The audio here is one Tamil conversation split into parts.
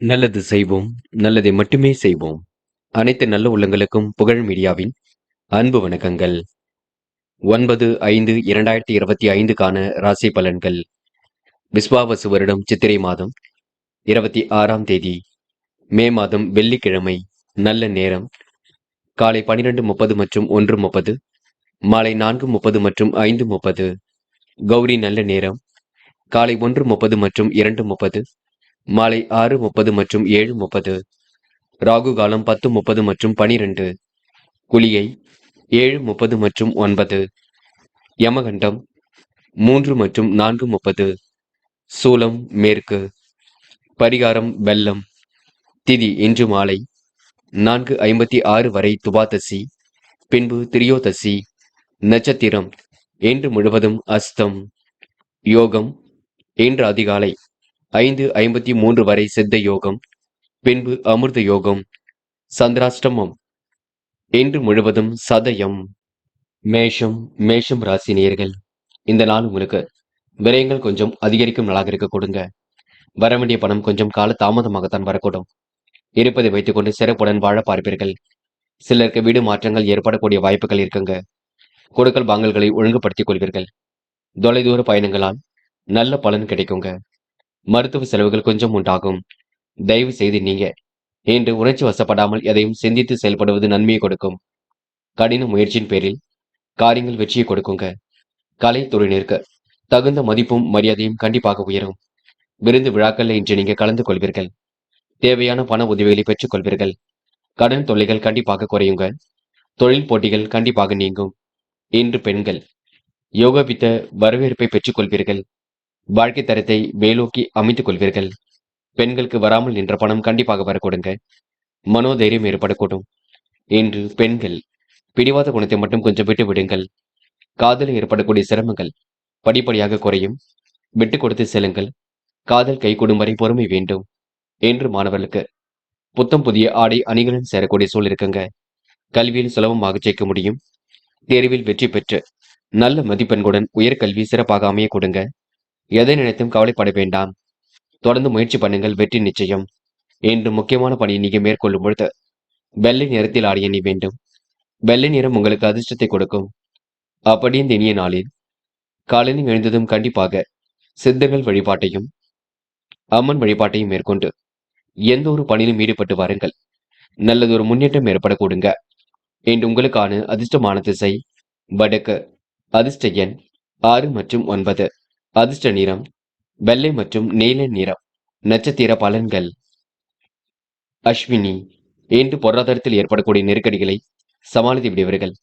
நல்லது செய்வோம், நல்லதை மட்டுமே செய்வோம். அனைத்து நல்ல உள்ளங்களுக்கும் புகழ் மீடியாவின் அன்பு வணக்கங்கள். 9/5/2025க்கான ராசி பலன்கள். விஸ்வாவசு வருடம் சித்திரை மாதம் 26ஆம் தேதி, மே மாதம் வெள்ளிக்கிழமை. நல்ல நேரம் காலை 12:30 மற்றும் 1:30, மாலை 4:30 மற்றும் 5:30. கௌரி நல்ல நேரம் காலை 1:30 மற்றும் 2:30, மாலை 6:30 மற்றும் 7:30. ராகு காலம் 10:30 மற்றும் 12. குளிகை 7:30 மற்றும் 9. யமகண்டம் 3 மற்றும் 4:30. சூலம் மேற்கு. பரிகாரம் வெள்ளம். திதி இன்று மாலை 4:56 வரை துவாதசி, பின்பு திரியோதசி. நட்சத்திரம் இன்று முழுவதும் அஸ்தம். யோகம் இன்று அதிகாலை 5:53 வரை சித்த யோகம், பின்பு அமிர்த யோகம். சந்திராஷ்டமம் இன்று முழுவதும் சதயம். மேஷம் ராசி நேயர்கள், இந்த நாள் உங்களுக்கு விரயங்கள் கொஞ்சம் அதிகரிக்கும் நாளாக இருக்க கொடுங்க. வர வேண்டிய பணம் கொஞ்சம் கால தாமதமாகத்தான் வரக்கூடும். இருப்பதை வைத்துக்கொண்டு சிறப்புடன் வாழ பார்ப்பீர்கள். சிலருக்கு வீடு மாற்றங்கள் ஏற்படக்கூடிய வாய்ப்புகள் இருக்குங்க. கொடுக்கல் வாங்கல்களை ஒழுங்குபடுத்திக் கொள்வீர்கள். தொலைதூர பயணங்களால் நல்ல பலன் கிடைக்குங்க. மருத்துவ செலவுகள் கொஞ்சம் உண்டாகும். தயவு செய்து நீங்க இன்று உணர்ச்சி வசப்படாமல் எதையும் சிந்தித்து செயல்படுவது நன்மையை கொடுக்கும். கடின முயற்சியின் பேரில் காரியங்கள் வெற்றியை கொடுக்குங்க. கலைத்துறையினருக்கு தகுந்த மதிப்பும் மரியாதையும் கண்டிப்பாக உயரும். விருந்து விழாக்களில் இன்று நீங்க கலந்து கொள்வீர்கள். தேவையான பண உதவிகளை பெற்றுக் கொள்வீர்கள். கடன் தொல்லைகள் கண்டிப்பாக குறையுங்க. தொழில் போட்டிகள் கண்டிப்பாக நீங்கும். இன்று பெண்கள் யோகபித்த வரவேற்பை பெற்றுக் கொள்வீர்கள். வாழ்க்கை தரத்தை மேலோக்கி அமைத்துக் கொள்வீர்கள். பெண்களுக்கு வராமல் நின்ற பணம் கண்டிப்பாக வரக்கூடுங்க. மனோதைரியம் ஏற்படக்கூடும். இன்று பெண்கள் பிடிவாத குணத்தை மட்டும் கொஞ்சம் விட்டு விடுங்கள். காதலில் ஏற்படக்கூடிய சிரமங்கள் படிப்படியாக குறையும். விட்டு கொடுத்து செல்லுங்கள். காதல் கைகூடும் வரை பொறுமை வேண்டும். என்று மாணவர்களுக்கு புத்தம் புதிய ஆடை அணிகளுடன் சேரக்கூடிய சூழல் இருக்குங்க. கல்வியில் சுலபமாக ஜெயிக்க முடியும். தேர்வில் வெற்றி பெற்று நல்ல மதிப்பெண்களுடன் உயர்கல்வி சிறப்பாக அமைய கொடுங்க. எதை நினைத்தும் கவலைப்பட வேண்டாம். தொடர்ந்து முயற்சி பண்ணுங்கள், வெற்றி நிச்சயம். இன்று முக்கியமான பணியை நீங்க மேற்கொள்ளும் பொழுது வெள்ளை நிறத்தில் ஆடிய நீ வேண்டும். வெள்ளை நிறம் உங்களுக்கு அதிர்ஷ்டத்தை கொடுக்கும். அப்படி இந்த இனிய நாளில் காலையில் எழுந்ததும் கண்டிப்பாக சித்தர்கள் வழிபாட்டையும் அம்மன் வழிபாட்டையும் மேற்கொண்டு எந்த ஒரு பணியிலும் ஈடுபட்டு வாருங்கள். நல்லதொரு முன்னேற்றம் ஏற்பட கொடுங்க. இன்று உங்களுக்கான அதிர்ஷ்டமான திசை வடக்கு. அதிர்ஷ்ட எண் 6 மற்றும் 9. அதிர்ஷ்ட நிறம் வெள்ளை மற்றும் நீல நிறம். நட்சத்திர பலன்கள். அஸ்வினி, இன்று பொருளாதாரத்தில் ஏற்படக்கூடிய நெருக்கடிகளை சமாளித்து விடுவீர்கள்.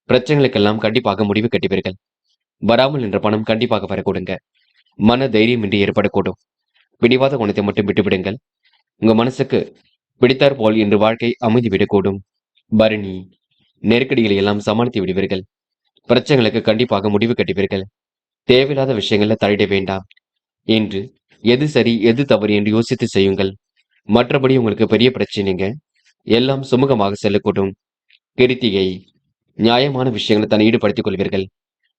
பிரச்சனைகளுக்கெல்லாம் கண்டிப்பாக முடிவு கட்டுவீர்கள். வராமல் நின்ற பணம் கண்டிப்பாக வரக்கூடுங்க. மன தைரியமின்றி ஏற்படக்கூடும். பிடிவாத குணத்தை மட்டும் விட்டுவிடுங்கள். உங்க மனசுக்கு பிடித்தார் போல் இன்று வாழ்க்கை அமைதி விடக்கூடும். பரணி, நெருக்கடிகளை எல்லாம் சமாளித்து விடுவீர்கள். பிரச்சனைகளுக்கு கண்டிப்பாக முடிவு கட்டுவீர்கள். தேவையில்லாத விஷயங்கள்ல தலையிட வேண்டாம். இன்று எது சரி எது தவறு என்று யோசித்து செய்யுங்கள். மற்றபடி உங்களுக்கு பெரிய பிரச்சனைங்க. எல்லாம் சுமூகமாக செல்லக்கூடும். கிருத்திகை, நியாயமான விஷயங்களை தன்னை ஈடுபடுத்திக் கொள்வீர்கள்.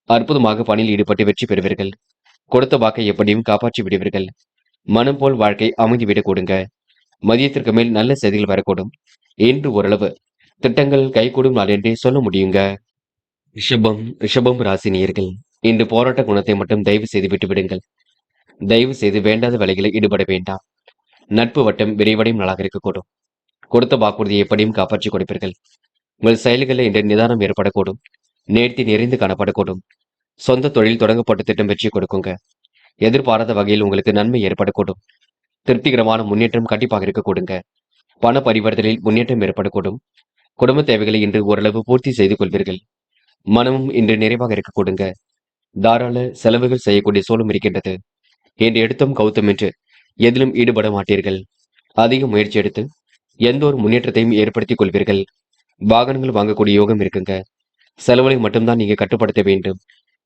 அற்புதமாக பணியில் ஈடுபட்டு வெற்றி பெறுவீர்கள். கொடுத்த வாக்கை எப்படியும் காப்பாற்றி விடுவீர்கள். மனம் போல் வாழ்க்கை அமைதி விட கொடுங்க. மதியத்திற்கு மேல் நல்ல செய்திகள் வரக்கூடும். இன்று ஓரளவு திட்டங்கள் கைகூடும் நாள் என்றே சொல்ல முடியுங்க. ரிஷபம் ராசி நேயர்கள், இன்று போராட்ட குணத்தை மட்டும் தயவு செய்து விட்டு விடுங்கள். தயவு செய்து வேண்டாத வேலைகளை ஈடுபட வேண்டாம். நட்பு வட்டம் விரைவடையும் நாளாக இருக்கக்கூடும். கொடுத்த வாக்குறுதியை எப்படியும் காப்பாற்றி கொடுப்பீர்கள். உங்கள் செயல்களில் இன்று நிதானம் ஏற்படக்கூடும். நேர்த்தி நிறைந்து காணப்படக்கூடும். சொந்த தொழில் தொடங்கப்பட்ட திட்டம் வெற்றி கொடுக்குங்க. எதிர்பாராத வகையில் உங்களுக்கு நன்மை ஏற்படக்கூடும். திருப்திகரமான முன்னேற்றம் கண்டிப்பாக இருக்க கொடுங்க. பண பரிவர்த்தனையில் முன்னேற்றம் ஏற்படக்கூடும். குடும்ப தேவைகளை இன்று ஓரளவு பூர்த்தி செய்து கொள்வீர்கள். மனமும் இன்று நிறைவாக இருக்க கொடுங்க. தாராள செலவுகள் செய்யக்கூடிய சூழலும் இருக்கின்றது. என்று எடுத்தும் கௌத்தம் என்று எதிலும் ஈடுபட மாட்டீர்கள். அதிக முயற்சி எடுத்து எந்த ஒரு முன்னேற்றத்தையும் ஏற்படுத்திக் கொள்வீர்கள். வாகனங்கள் வாங்கக்கூடிய யோகம் இருக்குங்க. செலவுகளை மட்டும்தான் நீங்க கட்டுப்படுத்த வேண்டும்.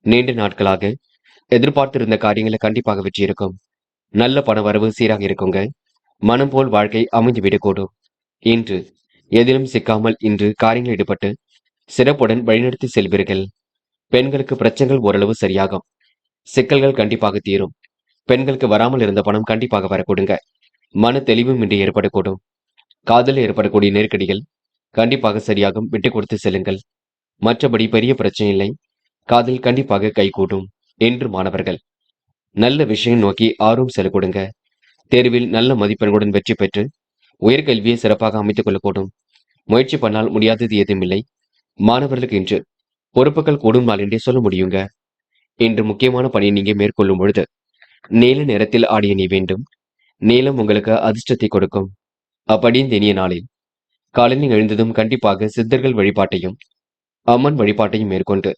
நீண்ட நாட்களாக எதிர்பார்த்திருந்த காரியங்களை கண்டிப்பாக வெற்றி இருக்கும். நல்ல பண வரவு சீராக இருக்குங்க. மனம் போல் வாழ்க்கை அமைந்து விடக்கூடும். இன்று எதிலும் சிக்காமல் இன்று காரியங்கள் ஈடுபட்டு சிறப்புடன் வழிநடத்தி செல்வீர்கள். பெண்களுக்கு பிரச்சனைகள் ஓரளவு சரியாகும். சிக்கல்கள் கண்டிப்பாக தீரும். பெண்களுக்கு வராமல் இருந்த பணம் கண்டிப்பாக வரக்கூடுங்க. மன தெளிவும் இன்றி ஏற்படக்கூடும். காதலில் ஏற்படக்கூடிய நெருக்கடிகள் கண்டிப்பாக சரியாகும். விட்டு கொடுத்து செல்லுங்கள். மற்றபடி பெரிய பிரச்சனை இல்லை. காதல் கண்டிப்பாக கைகூடும். என்று மாணவர்கள் நல்ல விஷயம் நோக்கி ஆர்வம் செலுத்திடுங்க. தேர்வில் நல்ல மதிப்பெண்களுடன் வெற்றி பெற்று உயர்கல்வியை சிறப்பாக அமைத்துக் கொள்ளக்கூடும். முயற்சி பண்ணால் முடியாதது ஏதுமில்லை. மாணவர்களுக்கு இன்று பொறுப்புகள் கூடும் நாள் என்றே சொல்ல முடியுங்க. இன்று முக்கியமான பணியை நீங்க மேற்கொள்ளும் பொழுது நீல நிறத்தில் ஆடிய நீ வேண்டும். நீலம் உங்களுக்கு அதிர்ஷ்டத்தை கொடுக்கும். அப்படி இந்த இனிய நாளில் காலையில் எழுந்ததும் கண்டிப்பாக சித்தர்கள் வழிபாட்டையும் அம்மன் வழிபாட்டையும் மேற்கொண்டு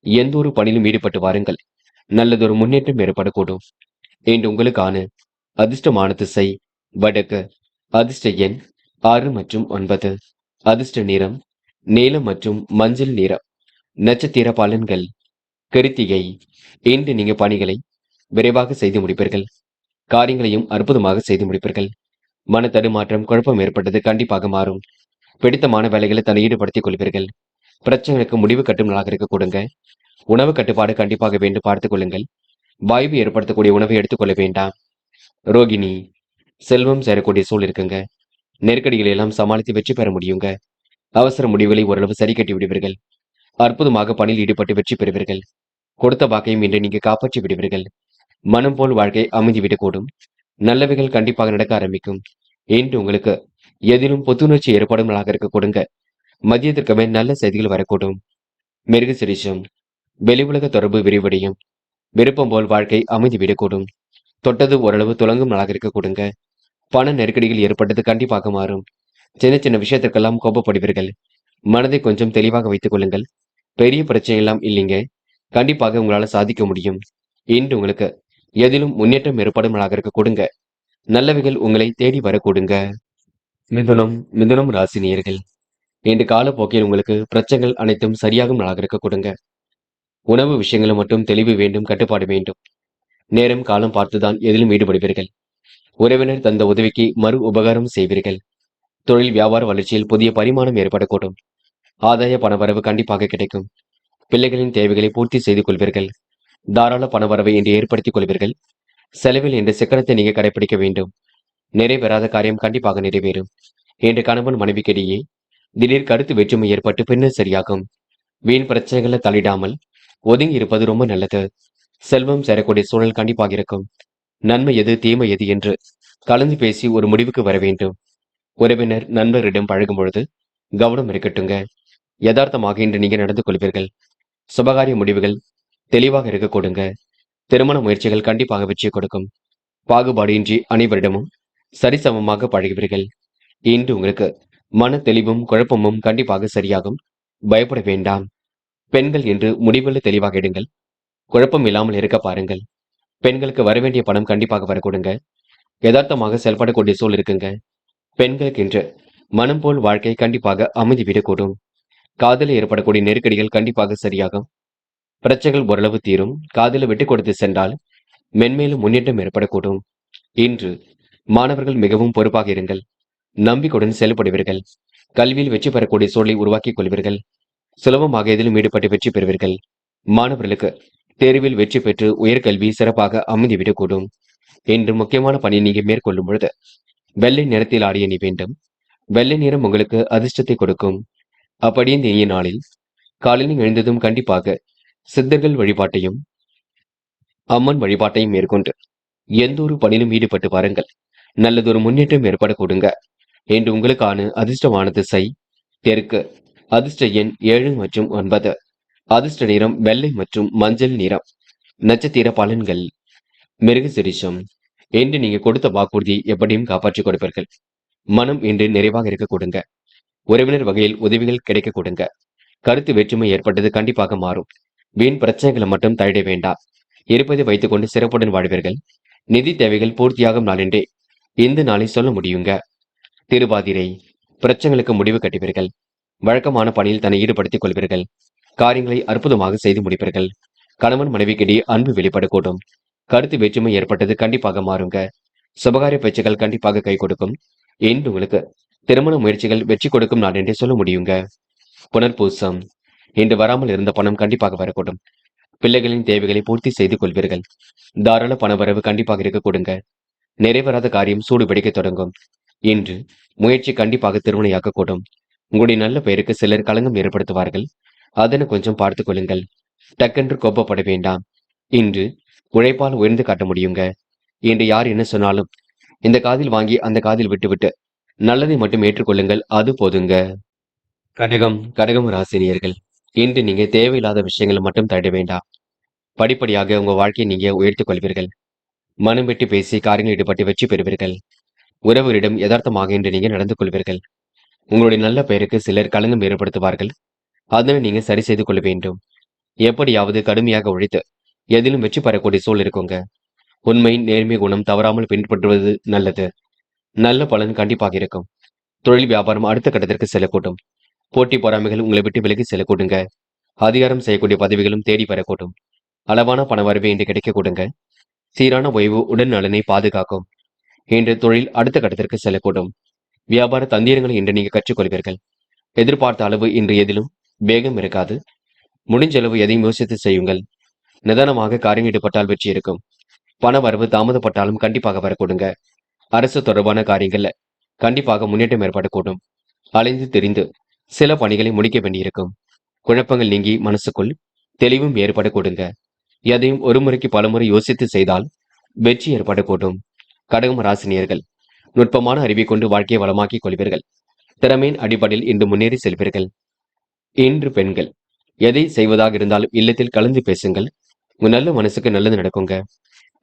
எந்த ஒரு பணியிலும் ஈடுபட்டு வாருங்கள். நல்லதொரு முன்னேற்றம் ஏற்படக்கூடும். இன்று உங்களுக்கான அதிர்ஷ்டமான திசை வடக்கு. அதிர்ஷ்ட எண் 6 மற்றும் 9. அதிர்ஷ்ட நிறம் நீலம் மற்றும் மஞ்சள் நிறம். நட்சத்திர பலன்கள் கிருத்திகை. இன்று நீங்க பணிகளை விரைவாக செய்து முடிப்பீர்கள். காரியங்களையும் அற்புதமாக செய்து முடிப்பீர்கள். மன தடுமாற்றம் குழப்பம் ஏற்பட்டது கண்டிப்பாக மாறும். பிடித்தமான வேலைகளை தன்னை ஈடுபடுத்திக் கொள்வீர்கள். பிரச்சனைகளுக்கு முடிவு கட்டும் நாளாக இருக்க கொடுங்க. உணவு கட்டுப்பாடு கண்டிப்பாக வேண்டும், பார்த்துக் கொள்ளுங்கள். வாய்வு ஏற்படுத்தக்கூடிய உணவை எடுத்துக்கொள்ள வேண்டாம். ரோகிணி செல்வம் சேரக்கூடிய சூழல் இருக்குங்க. நெருக்கடிகளை எல்லாம் சமாளித்து வெற்றி பெற முடியுங்க. அவசர முடிவுகளை ஓரளவு சரி கட்டி விடுவீர்கள். அற்புதமாக பணியில் ஈடுபட்டு வெற்றி பெறுவீர்கள். கொடுத்த வாக்கையும் இன்று நீங்க காப்பாற்றி விடுவீர்கள். மனம் போல் வாழ்க்கை அமைதி விடக்கூடும். நல்லவைகள் கண்டிப்பாக நடக்க ஆரம்பிக்கும். இன்று உங்களுக்கு எதிலும் புத்துணர்ச்சி ஏற்படும் நாளாக இருக்க கொடுங்க. மதியத்திற்கு மேல் நல்ல செய்திகள் வரக்கூடும். மிருக சிரிஷம் வெளி உலக தொடர்பு விரிவடையும். விருப்பம் போல் வாழ்க்கை அமைதி விடக்கூடும். தொட்டது ஓரளவு துலங்கும் நாளாக இருக்க கொடுங்க. பண நெருக்கடிகள் ஏற்பட்டது கண்டிப்பாக மாறும். சின்ன சின்ன விஷயத்திற்கெல்லாம் கோபப்படுவீர்கள். மனதை கொஞ்சம் தெளிவாக வைத்துக் கொள்ளுங்கள். பெரிய பிரச்சனை எல்லாம் இல்லைங்க. கண்டிப்பாக உங்களால சாதிக்க முடியும். இன்று உங்களுக்கு எதிலும் முன்னேற்றம் ஏற்படும் நாளாக இருக்க கொடுங்க. நல்லவைகள் உங்களை தேடி வரக்கூடுங்க. மிதுனம் ராசி நேயர்கள். இன்று காலப்போக்கில் உங்களுக்கு பிரச்சனைகள் அனைத்தும் சரியாகும் நாளாக இருக்க கொடுங்க. உணவு விஷயங்கள் மட்டும் தெளிவு வேண்டும், கட்டுப்பாடு வேண்டும். நேரம் காலம் பார்த்துதான் எதிலும் ஈடுபடுவீர்கள். உறவினர் தந்த உதவிக்கு மறு உபகாரம் செய்வீர்கள். தொழில் வியாபார வளர்ச்சியில் புதிய பரிமாணம் ஏற்படக்கூடும். ஆதாய பணவரவு கண்டிப்பாக கிடைக்கும். பிள்ளைகளின் தேவைகளை பூர்த்தி செய்து கொள்வீர்கள். தாராள பணவரவை இன்று ஏற்படுத்திக் கொள்வீர்கள். செலவில் என்ற சிக்கனத்தை நீங்க கடைபிடிக்க வேண்டும். நிறைவேறாத காரியம் கண்டிப்பாக நிறைவேறும். இன்று கணவன் மனைவிக்கிடையே திடீர் கருத்து வேற்றுமை ஏற்பட்டு பின்னர் சரியாகும். வீண் பிரச்சனைகளை தலையிடாமல் ஒதுங்கி இருப்பது ரொம்ப நல்லது. செல்வம் சேரக்கூடிய சூழல் கண்டிப்பாக இருக்கும். நன்மை எது தீமை எது என்று கலந்து பேசி ஒரு முடிவுக்கு வர வேண்டும். உறவினர் நண்பரிடம் பழகும் பொழுது கவனம் இருக்கட்டுங்க. யதார்த்தமாக இன்று நீங்க நடந்து கொள்வீர்கள். சுபகாரிய முடிவுகள் தெளிவாக இருக்க கொடுங்க. திருமண முயற்சிகள் கண்டிப்பாக வெற்றி கொடுக்கும். பாகுபாடின்றி அனைவரிடமும் சரிசமமாக பழகுவீர்கள். இன்று உங்களுக்கு மன தெளிவும் குழப்பமும் கண்டிப்பாக சரியாகும். பயப்பட வேண்டாம். பெண்கள் என்று முடிவுகளை தெளிவாக எடுங்கள். குழப்பம் இல்லாமல் இருக்க பாருங்கள். பெண்களுக்கு வரவேண்டிய பணம் கண்டிப்பாக வர கொடுங்க. யதார்த்தமாக செயல்படக்கூடிய சூழல் இருக்குங்க. பெண்களுக்கு இன்று மனம் போல் வாழ்க்கை கண்டிப்பாக அமைதி விடக்கூடும். காதலில் ஏற்படக்கூடிய நெருக்கடிகள் கண்டிப்பாக சரியாகும். பிரச்சனைகள் ஓரளவு தீரும். காதலை விட்டு கொடுத்து சென்றால் மென்மேலும் முன்னேற்றம் ஏற்படக்கூடும். இன்று மாணவர்கள் மிகவும் பொறுப்பாக இருங்கள். நம்பிக்கையுடன் செயல்படுவீர்கள். கல்வியில் வெற்றி பெறக்கூடிய சூழலை உருவாக்கிக் கொள்வீர்கள். சுலபமாக எதிலும் ஈடுபட்டு வெற்றி பெறுவீர்கள். மாணவர்களுக்கு தேர்வில் வெற்றி பெற்று உயர்கல்வி சிறப்பாக அமைந்துவிடக்கூடும். இன்று முக்கியமான பணி நீங்க மேற்கொள்ளும் பொழுது வெள்ளை நிறத்தில் ஆடிய நீ வேண்டும். வெள்ளை நிறம் உங்களுக்கு அதிர்ஷ்டத்தை கொடுக்கும். அப்படி இந்த இனிய நாளில் காலையில் எழுந்ததும் கண்டிப்பாக சித்தர்கள் வழிபாட்டையும் அம்மன் வழிபாட்டையும் மேற்கொண்டு எந்த ஒரு பணியிலும் ஈடுபட்டு பாருங்கள். நல்லதொரு முன்னேற்றம் ஏற்பட கொடுங்க. என்று உங்களுக்கான அதிர்ஷ்டமான திசை தெற்கு. அதிர்ஷ்ட எண் 7 மற்றும் 9. அதிர்ஷ்ட நிறம் வெள்ளை மற்றும் மஞ்சள் நிறம். நட்சத்திர பலன்கள் மிருக சிரிஷம். என்று நீங்க கொடுத்த வாக்குறுதி எப்படியும் காப்பாற்றிக் கொடுப்பீர்கள். மனம் இன்று நிறைவாக இருக்க கொடுங்க. உறவினர் வகையில் உதவிகள் கிடைக்க கொடுங்க. கருத்து வேற்றுமை ஏற்பட்டது கண்டிப்பாக மாறும். வீண் பிரச்சனைகளை மட்டும் தள்ளிட வேண்டாம். இருப்பதை வைத்துக் கொண்டு சிறப்புடன் வாழ்வீர்கள். நிதி தேவைகள் பூர்த்தியாகும் நாளென்றே இந்த நாளை சொல்ல முடியுங்க. திருவாதிரை பிரச்சனைகளுக்கு முடிவு கட்டுவீர்கள். வழக்கமான பணியில் தன்னை ஈடுபடுத்திக் கொள்வீர்கள். காரியங்களை அற்புதமாக செய்து முடிப்பீர்கள். கணவன் மனைவிக்கிடையே அன்பு வெளிப்படக்கூடும். கருத்து வேற்றுமை ஏற்பட்டது கண்டிப்பாக மாறுங்க. சுபகாரிய பேச்சுகள் கண்டிப்பாக கை கொடுக்கும். இன்று உங்களுக்கு திருமண முயற்சிகள் வெற்றி கொடுக்கும் நாள் என்றே சொல்ல முடியுங்க. புனர்பூசம் இன்று வராமல் இருந்த பணம் கண்டிப்பாக வரக்கூடும். பிள்ளைகளின் தேவைகளை பூர்த்தி செய்து கொள்வீர்கள். தாராள பணவரவு கண்டிப்பாக இருக்க கொடுங்க. நிறைவேறாத காரியம் சூடு பிடிக்க தொடங்கும். இன்று முயற்சி கண்டிப்பாக திருவினையாக்கக்கூடும். உங்களுடைய நல்ல பெயருக்கு சிலர் களங்கம் ஏற்படுத்துவார்கள். அதனை கொஞ்சம் பார்த்துக் கொள்ளுங்கள். டக்கென்று கோபப்பட வேண்டாம். இன்று உழைப்பால் உயர்ந்து காட்ட முடியுங்க. இன்று யார் என்ன சொன்னாலும் இந்த காதில் வாங்கி அந்த காதில் விட்டுவிட்டு நல்லதை மட்டும் ஏற்றுக்கொள்ளுங்கள். அது போதுங்க. கடகம் ராசினியர்கள், இன்று நீங்க தேவையில்லாத விஷயங்களை மட்டும் தட வேண்டாம். படிப்படியாக உங்க வாழ்க்கையை நீங்க உயர்த்திக் கொள்வீர்கள். மனம் விட்டு பேசி காரியங்கள் ஈடுபட்டு வெற்றி பெறுவீர்கள். உறவுகளிடம் யதார்த்தமாக இன்று நீங்க நடந்து கொள்வீர்கள். உங்களுடைய நல்ல பெயருக்கு சிலர் களங்கம் ஏற்படுத்துவார்கள். அதனை நீங்க சரி செய்து கொள்ள வேண்டும். எப்படியாவது கடுமையாக உழைத்து எதிலும் வெற்றி பெறக்கூடிய சூழல் இருக்குங்க. உண்மை, நேர்மை குணம் தவறாமல் பின்பற்றுவது நல்லது. நல்ல பலன் கண்டிப்பாக இருக்கும். தொழில் வியாபாரம் அடுத்த கட்டத்திற்கு செல்லக்கூடும். போட்டி பொறாமைகள் உங்களை விட்டு விலகி செல்லக்கூடுங்க. அதிகாரம் செய்யக்கூடிய பதவிகளும் தேடி பெறக்கூடும். அளவான பண வரவு இன்று கிடைக்க கொடுங்க. சீரான ஓய்வு உடல் நலனை பாதுகாக்கும். இன்று தொழில் அடுத்த கட்டத்திற்கு செல்லக்கூடும். வியாபார தந்திரங்களை இன்று நீங்க கற்றுக்கொள்வீர்கள். எதிர்பார்த்த அளவு இன்று எதிலும் வேகம் இருக்காது. முடிஞ்ச அளவு எதையும் யோசித்து செய்யுங்கள். நிதானமாக காரியம் ஈடுபட்டால் வெற்றி இருக்கும். பண வரவு தாமதப்பட்டாலும் கண்டிப்பாக வரக்கூடுங்க. அரசு தொடர்பான காரியங்கள்ல கண்டிப்பாக முன்னேற்றம் ஏற்படக்கூடும். அலைந்து தெரிந்து சில பணிகளை முடிக்க வேண்டியிருக்கும். குழப்பங்கள் நீங்கி மனசுக்குள் தெளிவும் ஏற்படக்கூடுங்க. எதையும் ஒரு முறைக்கு பலமுறை யோசித்து செய்தால் வெற்றி ஏற்படக்கூடும். கடகம் ராசினியர்கள், நுட்பமான அறிவை கொண்டு வாழ்க்கையை வளமாக்கிக் கொள்வீர்கள். திறமையின் அடிப்படையில் இன்று முன்னேறி செல்வீர்கள். இன்று பெண்கள் எதை செய்வதாக இருந்தாலும் இல்லத்தில் கலந்து பேசுங்கள். உங்க நல்ல மனசுக்கு நல்லது நடக்குங்க.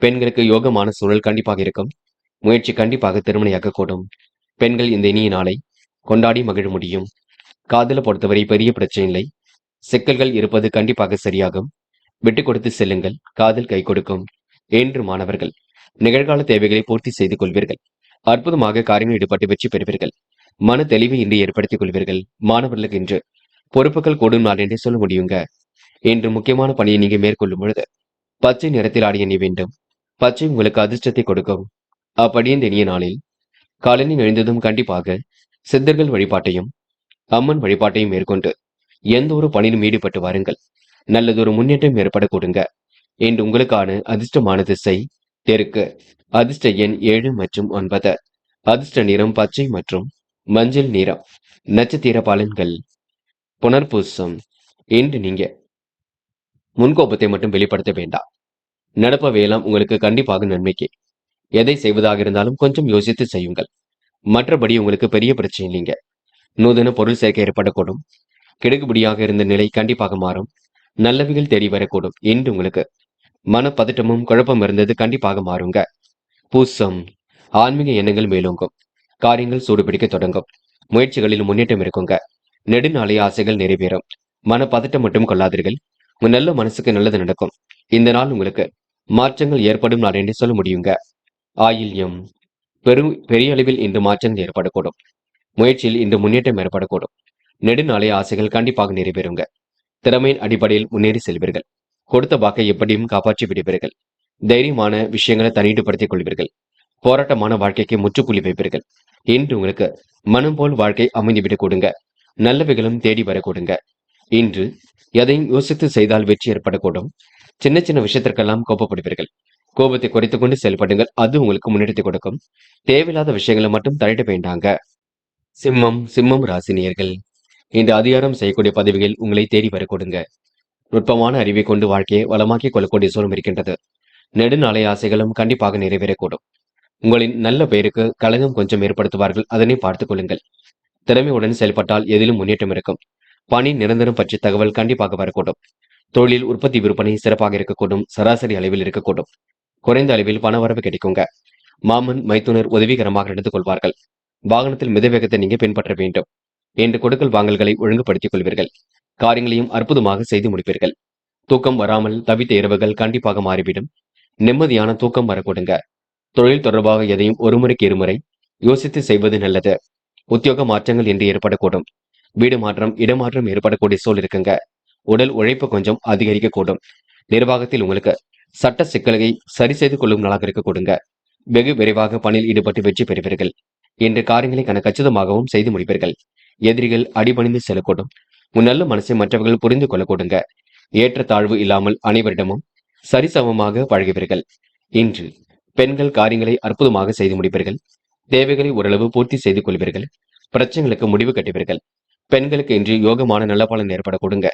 பெண்களுக்கு யோகமான சூழல் கண்டிப்பாக இருக்கும். முயற்சி கண்டிப்பாக திருமணையாக கூடும். பெண்கள் இந்த இனிய நாளை கொண்டாடி மகிழ முடியும். காதலை பொறுத்தவரை பெரிய பிரச்சனை இல்லை. சிக்கல்கள் இருப்பது கண்டிப்பாக சரியாகும். விட்டு கொடுத்து செல்லுங்கள். காதல் கை கொடுக்கும். என்று மாணவர்கள் நிகழ்கால தேவைகளை பூர்த்தி செய்து கொள்வீர்கள். அற்புதமாக காரியங்கள் ஈடுபட்டு வெற்றி பெறுவீர்கள். மன தெளிவை இன்று ஏற்படுத்திக் கொள்வீர்கள். மாணவர்களுக்கு இன்று பொறுப்புகள் கூடும் நாள் என்றே சொல்ல முடியுங்க. இன்று முக்கியமான பணியை நீங்க மேற்கொள்ளும் பொழுது பச்சை நிறத்தில் ஆடிய நீ வேண்டும். பச்சை உங்களுக்கு அதிர்ஷ்டத்தை கொடுக்கும். அப்படி இந்த இனிய நாளில் காலையில் எழுந்ததும் கண்டிப்பாக சித்தர்கள் வழிபாட்டையும் அம்மன் வழிபாட்டையும் மேற்கொண்டு எந்த ஒரு பணியிலும் ஈடுபட்டு வாருங்கள். நல்லதொரு முன்னேற்றம் ஏற்பட கொடுங்க. இன்று உங்களுக்கான அதிர்ஷ்டமான திசை தெற்கு. அதிர்ஷ்ட எண் 7 மற்றும் 9. அதிர்ஷ்ட நிறம் பச்சை மற்றும் மஞ்சள் நிறம். நட்சத்திர பலன்கள். புனர்பூசம். இன்று நீங்க முன்கோபத்தை மட்டும் வெளிப்படுத்த வேண்டாம். நடப்பவையெல்லாம் உங்களுக்கு கண்டிப்பாக நன்மைக்கு. எதை செய்வதாக இருந்தாலும் கொஞ்சம் யோசித்து செய்யுங்கள். மற்றபடி உங்களுக்கு பெரிய பிரச்சனை இல்லைங்க. நூதன பொருள் சேர்க்கை ஏற்படக்கூடும். கிடுக்குபடியாக இருந்த நிலை கண்டிப்பாக மாறும். நல்லவைகள் தேடி வரக்கூடும். இன்று உங்களுக்கு மனப்பதட்டமும் குழப்பம் இருந்தது கண்டிப்பாக மாறுங்க. பூசம். ஆன்மீக எண்ணங்கள் மேலோங்கும். காரியங்கள் சூடுபிடிக்க தொடங்கும். முயற்சிகளில் முன்னேற்றம் இருக்குங்க. நெடுநாளைய ஆசைகள் நிறைவேறும். மனப்பதட்டம் மட்டும் கொள்ளாதீர்கள். உங்க நல்ல மனசுக்கு நல்லது நடக்கும். இந்த நாள் உங்களுக்கு மாற்றங்கள் ஏற்படும் நாள் என்று சொல்ல முடியுங்க. ஆயில்யம். பெரிய அளவில் இன்று மாற்றங்கள் ஏற்படக்கூடும். முயற்சியில் இன்று முன்னேற்றம் ஏற்படக்கூடும். நெடுநாளைய ஆசைகள் கண்டிப்பாக நிறைவேறுங்க. திறமையின் அடிப்படையில் முன்னேறி செல்வீர்கள். கொடுத்த வாக்கை எப்படியும் காப்பாற்றி விடுவீர்கள். தைரியமான விஷயங்களை தனியீடுபடுத்திக் கொள்வீர்கள். போராட்டமான வாழ்க்கைக்கு முற்றுப்புள்ளி வைப்பீர்கள். இன்று உங்களுக்கு மனம் போல் வாழ்க்கை அமைந்துவிடக் கொடுங்க. நல்லவைகளும் தேடி வரக்கூடுங்க. இன்று எதையும் யோசித்து செய்தால் வெற்றி ஏற்படக்கூடும். சின்ன சின்ன விஷயத்திற்கெல்லாம் கோபப்படுவீர்கள். கோபத்தை குறைத்துக் கொண்டு செயல்படுங்கள். அது உங்களுக்கு முன்னெடுத்து கொடுக்கும். தேவையில்லாத விஷயங்களை மட்டும் தலையிட வேண்டாங்க. சிம்மம் ராசினியர்கள், இந்த அதிகாரம் செய்யக்கூடிய பதவிகள் உங்களை தேடி வரக்கூடுங்க. நுட்பமான அறிவை கொண்டு வாழ்க்கையை வளமாக்கிக் கொள்ளக்கூடிய சூழல் இருக்கின்றது. நெடுநாளைய ஆசைகளும் கண்டிப்பாக நிறைவேறக்கூடும். உங்களின் நல்ல பெயருக்கு களங்கம் கொஞ்சம் ஏற்படுத்துவார்கள். அதனை பார்த்துக் கொள்ளுங்கள். திறமையுடன் செயல்பட்டால் எதிலும் முன்னேற்றம் இருக்கும். பணி நிரந்தரம் பற்றிய தகவல் கண்டிப்பாக வரக்கூடும். தொழில் உற்பத்தி விற்பனை சிறப்பாக இருக்கக்கூடும். சராசரி அளவில் இருக்கக்கூடும். குறைந்த அளவில் பண வரவு கிடைக்குங்க. மாமன் மைத்துனர் உதவிகரமாக நடந்து கொள்வார்கள். வாகனத்தில் மிதவேகத்தை நீங்க பின்பற்ற வேண்டும். என்று கொடுக்கல் வாங்கல்களை ஒழுங்குபடுத்திக் கொள்வீர்கள். காரியங்களையும் அற்புதமாக செய்து முடிப்பீர்கள். தூக்கம் வராமல் தவித்த இரவுகள் கண்டிப்பாக மாறிவிடும். நிம்மதியான தூக்கம் வரக்கூடுங்க. தொழில் தொடர்பாக எதையும் ஒரு முறைக்கு இருமுறை யோசித்து செய்வது நல்லது. உத்தியோக மாற்றங்கள் என்று ஏற்படக்கூடும். வீடு மாற்றம், இடமாற்றம் ஏற்படக்கூடிய சூழல் இருக்குங்க. உடல் உழைப்பு கொஞ்சம் அதிகரிக்கக்கூடும். நிர்வாகத்தில் உங்களுக்கு சட்ட சிக்கல்களை சரி செய்து கொள்ளும் நாளாக இருக்க கொடுங்க. வெகு விரைவாக பணியில் ஈடுபட்டு வெற்றி பெறுவீர்கள். இன்று காரியங்களை கச்சிதமாகவும் செய்து முடிப்பீர்கள். எதிரிகள் அடிபணிந்து செல்லக்கூடும். உன் நல்ல மனசை மற்றவர்கள் புரிந்து கொள்ள கொடுங்க. ஏற்றத்தாழ்வு இல்லாமல் அனைவரிடமும் சரிசமமாக பழகுவீர்கள். இன்று பெண்கள் காரியங்களை அற்புதமாக செய்து முடிப்பீர்கள். தேவைகளை ஓரளவு பூர்த்தி செய்து கொள்வீர்கள். பிரச்சனைகளுக்கு முடிவு கட்டுவீர்கள். பெண்களுக்கு இன்று யோகமான நல்ல பலன் ஏற்பட கொடுங்க.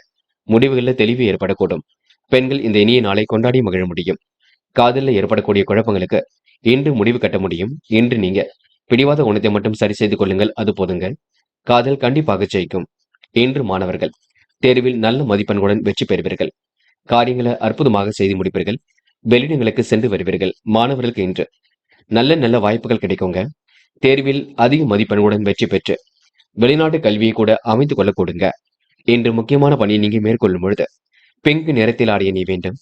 முடிவுகளில் தெளிவு ஏற்படக்கூடும். பெண்கள் இந்த இனிய நாளை கொண்டாடி மகிழ முடியும். காதலில் ஏற்படக்கூடிய குழப்பங்களுக்கு இன்று முடிவு கட்ட முடியும். இன்று நீங்க பிடிவாத குணத்தை மட்டும் சரி செய்து கொள்ளுங்கள், அது போதுங்க. காதல் கண்டிப்பாக ஜெயிக்கும். இன்று மாணவர்கள் தேர்வில் நல்ல மதிப்பெண்களுடன் வெற்றி பெறுவீர்கள். காரியங்களை அற்புதமாக செய்து முடிப்பீர்கள். வெளியிடங்களுக்கு சென்று வருவீர்கள். மாணவர்களுக்கு இன்று நல்ல நல்ல வாய்ப்புகள் கிடைக்குங்க. தேர்வில் அதிக மதிப்பெண்களுடன் வெற்றி பெற்று வெளிநாட்டு கல்வியை கூட அமைத்துக் கொள்ள கொடுங்க. இன்று முக்கியமான பணியை நீங்க மேற்கொள்ளும் பொழுது பிங்க் நிறத்தில் ஆடிய நீ வேண்டும்.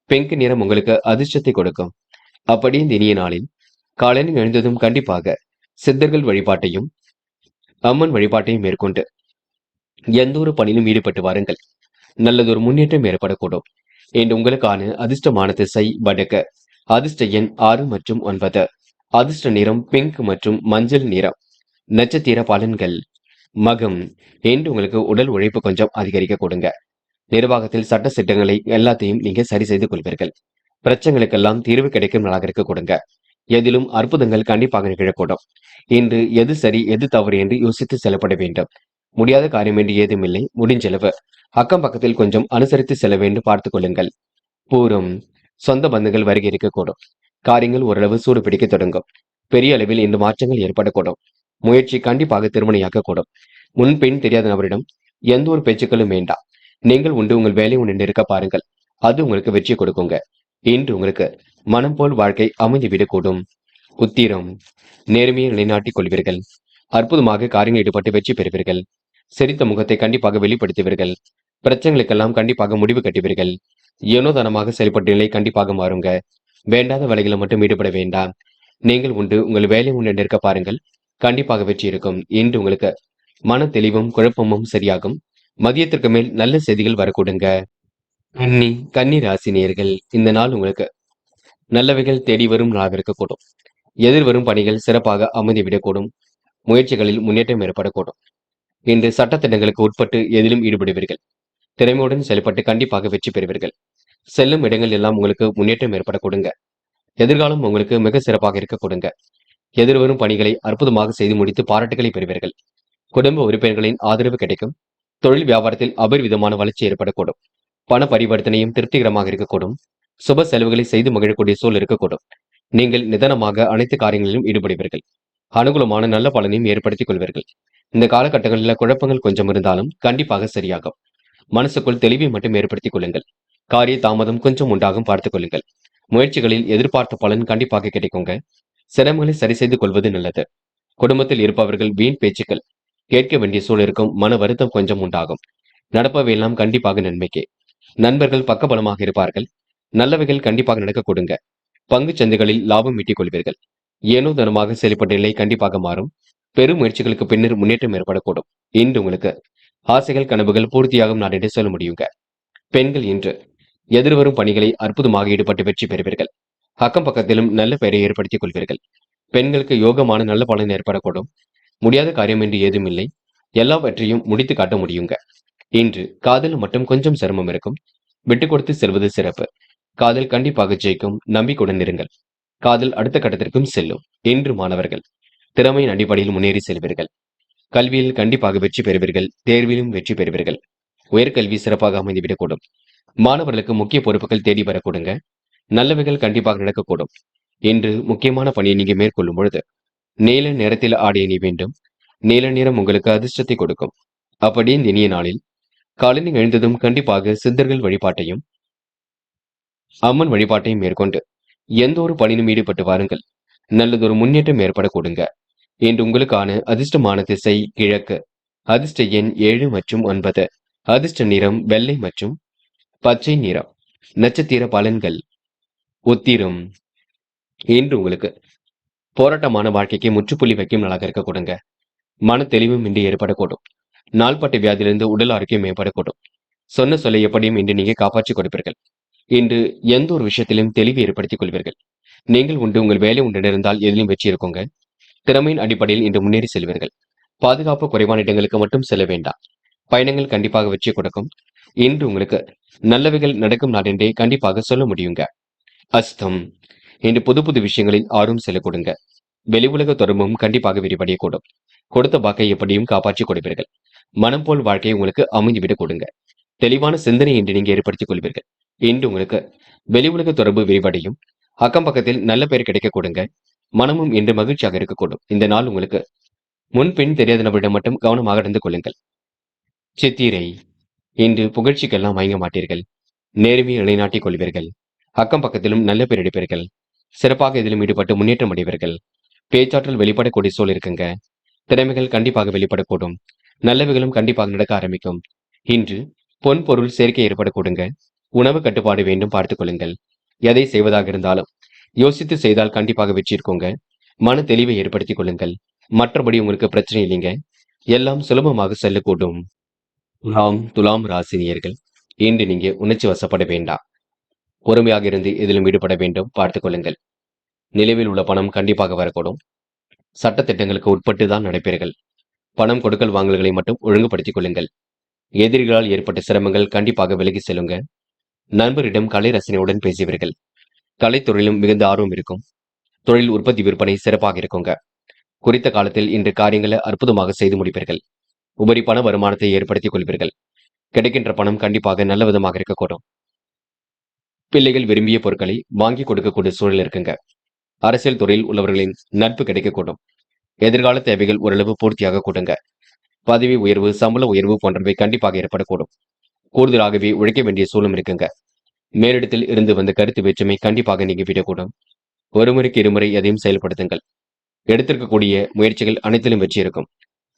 பிங்க் நிறம் உங்களுக்கு அதிர்ஷ்டத்தை கொடுக்கும். அப்படி இந்த இனிய நாளில் காலையில் எழுந்ததும் கண்டிப்பாக சித்தர்கள் வழிபாட்டையும் அம்மன் வழிபாட்டையும் மேற்கொண்டு எந்த ஒரு பணியிலும் ஈடுபட்டு வாருங்கள். நல்லதொரு முன்னேற்றம் ஏற்படக்கூடும். இன்று உங்களுக்கான அதிர்ஷ்டமான திசை வடக்கு. அதிர்ஷ்ட எண் 6 மற்றும் 9. அதிர்ஷ்ட நிறம் பிங்க் மற்றும் மஞ்சள் நிறம். நட்சத்திர பலன்கள். மகம். இன்று உங்களுக்கு உடல் உழைப்பு கொஞ்சம் அதிகரிக்க கொடுங்க. நிர்வாகத்தில் சட்ட சிட்டங்களை எல்லாத்தையும் நீங்க சரி செய்து கொள்வீர்கள். பிரச்சனைகளுக்கெல்லாம் தீர்வு கிடைக்கும் நாளாக இருக்க கொடுங்க. எதிலும் அற்புதங்கள் கண்டிப்பாக நிகழக்கூடும். இன்று எது சரி எது தவறு என்று யோசித்து செல்லப்பட வேண்டும். முடியாத காரியம் என்று ஏதுமில்லை. முடிஞ்சளவு அக்கம் பக்கத்தில் கொஞ்சம் அனுசரித்து செல்ல வேண்டும், பார்த்துக் கொள்ளுங்கள். பூரம். சொந்த பந்தங்கள் வருகை இருக்கக்கூடும். காரியங்கள் ஓரளவு சூடு பிடிக்க தொடங்கும். பெரிய அளவில் இந்த மாற்றங்கள் ஏற்படக்கூடும். முயற்சி கண்டிப்பாக திருமணியாக்கக்கூடும். முன்பின் தெரியாத நபரிடம் எந்த ஒரு பேச்சுக்களும் வேண்டாம். நீங்கள் உண்டு உங்கள் வேலை உண்டு இருக்க பாருங்கள். அது உங்களுக்கு வெற்றி கொடுக்குங்க. இன்று உங்களுக்கு மனம் போல் வாழ்க்கை அமைந்துவிடக்கூடும். உத்திரம். நேர்மையை நிலைநாட்டிக் கொள்வீர்கள். அற்புதமாக காரியங்கள் ஈடுபட்டு வெற்றி பெறுவீர்கள். சிரித்த முகத்தை கண்டிப்பாக வெளிப்படுத்துவீர்கள். பிரச்சனைகளுக்கெல்லாம் கண்டிப்பாக முடிவு கட்டுவீர்கள். ஏனோதனமாக செயல்பட்ட நிலை கண்டிப்பாக மாறுங்க. வேண்டாத வேலைகளை மட்டும் ஈடுபட வேண்டாம். நீங்கள் உண்டு உங்கள் வேலை உண்டு இருக்க பாருங்கள். கண்டிப்பாக வெற்றி இருக்கும். இன்று உங்களுக்கு மன தெளிவும் குழப்பமும் சரியாகும். மதியத்திற்கு மேல் நல்ல செய்திகள் வரக்கூடுங்க. கன்னி ராசினியர்கள், இந்த நாள் உங்களுக்கு நல்லவைகள் தேடி வரும் நாளாக இருக்கக்கூடும். எதிர்வரும் பணிகள் சிறப்பாக அமைந்துவிடக்கூடும். முயற்சிகளில் முன்னேற்றம் ஏற்படக்கூடும். இன்று சட்டத்திட்டங்களுக்கு உட்பட்டு எதிலும் ஈடுபடுவீர்கள். திறமையுடன் செயல்பட்டு கண்டிப்பாக வெற்றி பெறுவீர்கள். செல்லும் இடங்கள் எல்லாம் உங்களுக்கு முன்னேற்றம் ஏற்பட கொடுங்க. எதிர்காலம் உங்களுக்கு மிக சிறப்பாக இருக்க கொடுங்க. எதிர்வரும் பணிகளை அற்புதமாக செய்து முடித்து பாராட்டுகளை பெறுவீர்கள். குடும்ப உறுப்பினர்களின் ஆதரவு கிடைக்கும். தொழில் வியாபாரத்தில் அபரிவிதமான வளர்ச்சி ஏற்படக்கூடும். பண பரிவர்த்தனையும் திருப்திகரமாக இருக்கக்கூடும். சுப செலவுகளை செய்து மகிழக்கூடிய சூழல் இருக்கக்கூடும். நீங்கள் நிதானமாக அனைத்து காரியங்களிலும் ஈடுபடுவீர்கள். அனுகூலமான நல்ல பலனையும் ஏற்படுத்திக் கொள்வீர்கள். இந்த காலகட்டங்களில் குழப்பங்கள் கொஞ்சம் இருந்தாலும் கண்டிப்பாக சரியாகும். மனசுக்குள் தெளிவை மட்டும் ஏற்படுத்திக் கொள்ளுங்கள். காரிய தாமதம் கொஞ்சம் உண்டாகும், பார்த்துக் கொள்ளுங்கள். முயற்சிகளில் எதிர்பார்த்த பலன் கண்டிப்பாக கிடைக்குங்க. சிரமங்களை சரி செய்து கொள்வது நல்லது. குடும்பத்தில் இருப்பவர்கள் வீண் பேச்சுக்கள் கேட்க வேண்டிய சூழல் இருக்கும். மன வருத்தம் கொஞ்சம் உண்டாகும். நடப்பவையெல்லாம் கண்டிப்பாக நன்மைக்கே. நண்பர்கள் பக்கபலமாக இருப்பார்கள். நல்லவைகள் கண்டிப்பாக நடக்க கொடுங்க. பங்கு சந்தைகளில் லாபம் ஈட்டிக் கொள்வீர்கள். ஏனோ தனமாக செயல்பட்ட நிலை கண்டிப்பாக மாறும். பெரும் முயற்சிகளுக்கு பின்னர் முன்னேற்றம் ஏற்படக்கூடும். இன்று உங்களுக்கு ஆசைகள் கனவுகள் பூர்த்தியாகும் நாள் என்று சொல்ல முடியுங்க. பெண்கள் இன்று எதிர்வரும் பணிகளை அற்புதமாக ஈடுபட்டு வெற்றி பெறுவீர்கள். அக்கம் பக்கத்திலும் நல்ல பெயரை ஏற்படுத்திக் கொள்வீர்கள். பெண்களுக்கு யோகமான நல்ல பலன் ஏற்படக்கூடும். முடியாத காரியம் என்று ஏதும் இல்லை. எல்லாவற்றையும் முடித்து காட்ட முடியுங்க. இன்று காதல் மட்டும் கொஞ்சம் சிரமம் இருக்கும். விட்டு கொடுத்து செல்வது சிறப்பு. காதல் கண்டிப்பாக ஜெயிக்கும். நம்பிக்கையுடன் இருங்கள். காதல் அடுத்த கட்டத்திற்கும் செல்லும். இன்று மாணவர்கள் திறமையின் அடிப்படையில் முன்னேறி செல்வீர்கள். கல்வியில் கண்டிப்பாக வெற்றி பெறுவீர்கள். தேர்விலும் வெற்றி பெறுவீர்கள். உயர்கல்வி சிறப்பாக அமைந்துவிடக்கூடும். மாணவர்களுக்கு முக்கிய பொறுப்புகள் தேடி வரக்கூடுங்க. நல்லவைகள் கண்டிப்பாக நடக்கக்கூடும். இன்று முக்கியமான பணியை நீங்க மேற்கொள்ளும் பொழுது நீல நிறத்தில் ஆடிய நீ வேண்டும். நீல நிறம் உங்களுக்கு அதிர்ஷ்டத்தை கொடுக்கும். அப்படி இந்த இனிய நாளில் காலையில் எழுந்ததும் கண்டிப்பாக சித்தர்கள் வழிபாட்டையும் அம்மன் வழிபாட்டையும் மேற்கொண்டு எந்த ஒரு பணியிலும் ஈடுபட்டு வாருங்கள். நல்லதொரு முன்னேற்றம் ஏற்பட கொடுங்க. இன்று உங்களுக்கான அதிர்ஷ்டமான திசை கிழக்கு. அதிர்ஷ்ட எண் 7 மற்றும் 9. அதிர்ஷ்ட நிறம் வெள்ளை மற்றும் பச்சை நிறம். நட்சத்திர பலன்கள். உத்திரம். இன்று உங்களுக்கு போராட்டமான வாழ்க்கைக்கு முற்றுப்புள்ளி வைக்கும் நாளாக இருக்க கொடுங்க. மன தெளிவும் இன்று ஏற்படக்கூடும். நாள்பட்ட வியாதியிலிருந்து உடல் ஆரோக்கியம் மேம்படக்கூடும். சொன்ன சொல்லை எப்படியும் இன்று நீங்க காப்பாற்றிக் கொடுப்பீர்கள். இன்று எந்த ஒரு விஷயத்திலும் தெளிவு ஏற்படுத்திக் கொள்வீர்கள். நீங்கள் உண்டு உங்கள் வேலை உண்டு இருந்தால் எதிலும் வெற்றி இருக்குங்க. திறமையின் அடிப்படையில் இன்று முன்னேறி செல்வீர்கள். பாதுகாப்பு குறைவான இடங்களுக்கு மட்டும் செல்ல வேண்டாம். பயணங்கள் கண்டிப்பாக வெற்றி கொடுக்கும். இன்று உங்களுக்கு நல்லவைகள் நடக்கும் நாடென்றே கண்டிப்பாக சொல்ல முடியுங்க. அஸ்தம். இன்று புது புது விஷயங்களில் ஆர்வம் செல்ல கொடுங்க. வெளி உலக தொடர்பும் கண்டிப்பாக விரிவடையக்கூடும். கொடுத்த வாக்கை எப்படியும் காப்பாற்றிக் கொடுப்பீர்கள். மனம் போல் வாழ்க்கையை உங்களுக்கு அமைந்துவிடக் கொடுங்க. தெளிவான சிந்தனை இன்று நீங்க ஏற்படுத்திக் கொள்வீர்கள். இன்று உங்களுக்கு வெளி உலக தொடர்பு விரிவடையும். அக்கம் பக்கத்தில் நல்ல பெயர் கிடைக்க கொடுங்க. மனமும் இன்று மகிழ்ச்சியாக இருக்கக்கூடும். இந்த நாள் உங்களுக்கு முன்பின் தெரியாத நபரிடம் மட்டும் கவனமாக நடந்து கொள்ளுங்கள். சித்திரை இன்று புகழ்ச்சிக்கெல்லாம் மயங்க மாட்டீர்கள். நேர்மையை நிலைநாட்டிக் கொள்வீர்கள். அக்கம் பக்கத்திலும் நல்ல பேர் எடுப்பீர்கள். சிறப்பாக இதிலும் ஈடுபட்டு முன்னேற்றம் அடைவீர்கள். பேச்சாற்றல் வெளிப்படக்கூடிய சூழல் இருக்குங்க. திறமைகள் கண்டிப்பாக வெளிப்படக்கூடும். நல்லவைகளும் கண்டிப்பாக நடக்க ஆரம்பிக்கும். இன்று பொன் பொருள் சேர்க்கை ஏற்படக்கூடுங்க. உணவு கட்டுப்பாடு வேண்டும் பார்த்துக் கொள்ளுங்கள். எதை செய்வதாக இருந்தாலும் யோசித்து செய்தால் கண்டிப்பாக வெற்றி இருக்குங்க. மன தெளிவை ஏற்படுத்திக் கொள்ளுங்கள். மற்றபடி உங்களுக்கு பிரச்சனை இல்லைங்க. எல்லாம் சுலபமாக செல்லக்கூடும். துலாம் ராசினியர்கள், இன்று நீங்க உணர்ச்சி வசப்பட வேண்டாம். பொறுமையாக இருந்து இதிலும் ஈடுபட வேண்டும் பார்த்துக் கொள்ளுங்கள். நிலுவையில் உள்ள பணம் கண்டிப்பாக வரக்கூடும். சட்ட திட்டங்களுக்கு உட்பட்டு தான் நடப்பீர்கள். பணம் கொடுக்கல் வாங்கல்களை மட்டும் ஒழுங்குபடுத்திக் கொள்ளுங்கள். எதிரிகளால் ஏற்பட்ட சிரமங்கள் கண்டிப்பாக விலகி செல்லுங்க. நண்பரிடம் கலை ரசனையுடன் பேசுவீர்கள். கலைத்துறையிலும் மிகுந்த ஆர்வம் இருக்கும். தொழில் உற்பத்தி விற்பனை சிறப்பாக இருக்குங்க. குறித்த காலத்தில் இன்று காரியங்களை அற்புதமாக செய்து முடிப்பீர்கள். உபரி பண வருமானத்தை ஏற்படுத்திக் கொள்வீர்கள். கிடைக்கின்ற பணம் கண்டிப்பாக நல்ல விதமாக இருக்கக்கூடும். பிள்ளைகள் விரும்பிய பொருட்களை வாங்கி கொடுக்கக்கூடிய சூழல் இருக்குங்க. அரசியல் துறையில் உள்ளவர்களின் நட்பு கிடைக்கக்கூடும். எதிர்கால தேவைகள் ஓரளவு பூர்த்தியாக கூடுங்க. பதவி உயர்வு, சம்பள உயர்வு போன்றவை கண்டிப்பாக ஏற்படக்கூடும். கூடுதலாகவே உழைக்க வேண்டிய சூழலும் இருக்குங்க. மேலிடத்தில் இருந்து வந்த கருத்து வேற்றுமை கண்டிப்பாக நீங்கிவிடக்கூடும். ஒருமுறைக்கு இருமுறை எதையும் செயல்படுத்துங்கள். எடுத்திருக்கக்கூடிய முயற்சிகள் அனைத்திலும் வெற்றி இருக்கும்.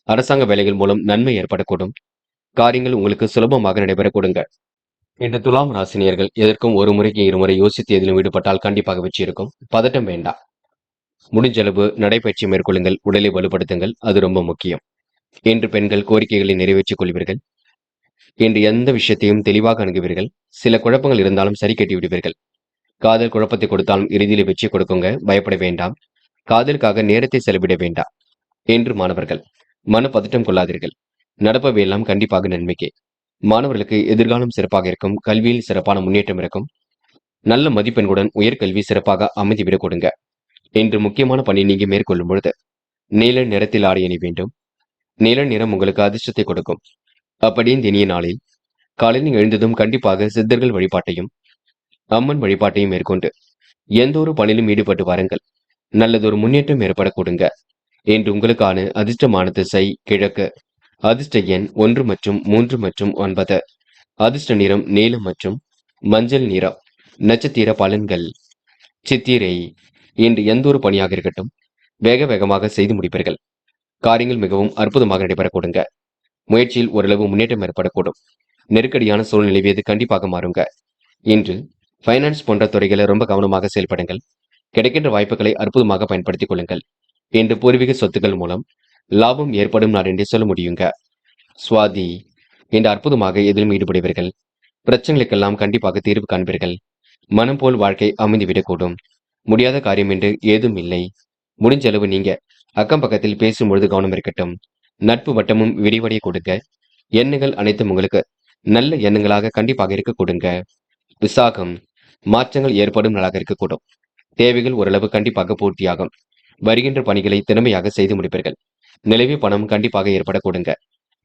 அரசாங்க வேலைகள் மூலம் நன்மை ஏற்படக்கூடும். காரியங்கள் உங்களுக்கு சுலபமாக நடைபெறக்கூடுங்க. இந்த துலாம் ராசினியர்கள் எதற்கும் ஒரு முறைக்கு இருமுறை யோசித்து எதிலும் ஈடுபட்டால் கண்டிப்பாக வெற்றி இருக்கும். பதட்டம் வேண்டாம். முடிஞ்சளவு நடைபயிற்சி மேற்கொள்ளுங்கள். உடலை வலுப்படுத்துங்கள். அது ரொம்ப முக்கியம். இன்று பெண்கள் கோரிக்கைகளை நிறைவேற்றிக் கொள்வீர்கள். இன்று எந்த விஷயத்தையும் தெளிவாக அணுகுவீர்கள். சில குழப்பங்கள் இருந்தாலும் சரி கட்டி விடுவீர்கள். காதல் குழப்பத்தை கொடுத்தாலும் இறுதியில் வெற்றி கொடுக்குங்க. பயப்பட வேண்டாம். காதலுக்காக நேரத்தை செலவிட வேண்டாம். என்று மாணவர்கள் மன பதட்டம் கொள்ளாதீர்கள். நடப்பவை எல்லாம் கண்டிப்பாக நன்மைக்கே. மாணவர்களுக்கு எதிர்காலம் சிறப்பாக இருக்கும். கல்வியில் சிறப்பான முன்னேற்றம் இருக்கும். நல்ல மதிப்பெண்களுடன் உயர்கல்வி சிறப்பாக அமைந்துவிடக் கொடுங்க. இன்று முக்கியமான பணி நீங்க மேற்கொள்ளும் பொழுது நீல நிறத்தில் ஆடை அணி வேண்டும். நீல நிறம் உங்களுக்கு அதிர்ஷ்டத்தை கொடுக்கும். அப்படி இந்த இனிய நாளில் காலையில் எழுந்ததும் கண்டிப்பாக சித்தர்கள் வழிபாட்டையும் அம்மன் வழிபாட்டையும் மேற்கொண்டு எந்த ஒரு பணியிலும் ஈடுபட்டு வாருங்கள். நல்லதொரு முன்னேற்றம் ஏற்படக்கூடுங்க. என்று உங்களுக்கான அதிர்ஷ்டமான திசை கிழக்கு. அதிர்ஷ்ட எண் 1 மற்றும் 3 மற்றும் 9. அதிர்ஷ்ட நிறம் நீலம் மற்றும் மஞ்சள் நிறம். நட்சத்திர பலன்கள். சித்திரை இன்று எந்த ஒரு பணியாக இருக்கட்டும் வேக வேகமாக செய்து முடிப்பீர்கள். காரியங்கள் மிகவும் அற்புதமாக நடைபெறக்கூடுங்க. முயற்சியில் ஓரளவு முன்னேற்றம் ஏற்படக்கூடும். நெருக்கடியான சூழ்நிலை இது கண்டிப்பாக மாறுங்க. இன்று பைனான்ஸ் போன்ற துறைகளை ரொம்ப கவனமாக செயல்படுங்கள். கிடைக்கின்ற வாய்ப்புகளை அற்புதமாக பயன்படுத்திக் கொள்ளுங்கள். இன்று பூர்வீக சொத்துக்கள் மூலம் லாபம் ஏற்படும் நாள் என்றே சொல்ல முடியுங்க. சுவாதி இன்று அற்புதமாக எதிலும் ஈடுபடுவீர்கள். பிரச்சனைகளுக்கெல்லாம் கண்டிப்பாக தீர்வு காண்பீர்கள். மனம் போல் வாழ்க்கை அமைந்துவிடக்கூடும். முடியாத காரியம் என்று ஏதும் இல்லை. முடிஞ்ச அளவு நீங்க அக்கம் பக்கத்தில் பேசும்பொழுது கவனம் இருக்கட்டும். நட்பு வட்டமும் விரிவடைய கொடுங்க. எண்ணங்கள் அனைத்தும் உங்களுக்கு நல்ல எண்ணங்களாக கண்டிப்பாக இருக்க கொடுங்க. விசாகம் மாற்றங்கள் ஏற்படும் நாளாக இருக்கக்கூடும். தேவைகள் ஓரளவு கண்டிப்பாக பூர்த்தியாகும். வருகின்ற பணிகளை திறமையாக செய்து முடிப்பீர்கள். நிலவிய பணம் கண்டிப்பாக ஏற்பட கொடுங்க.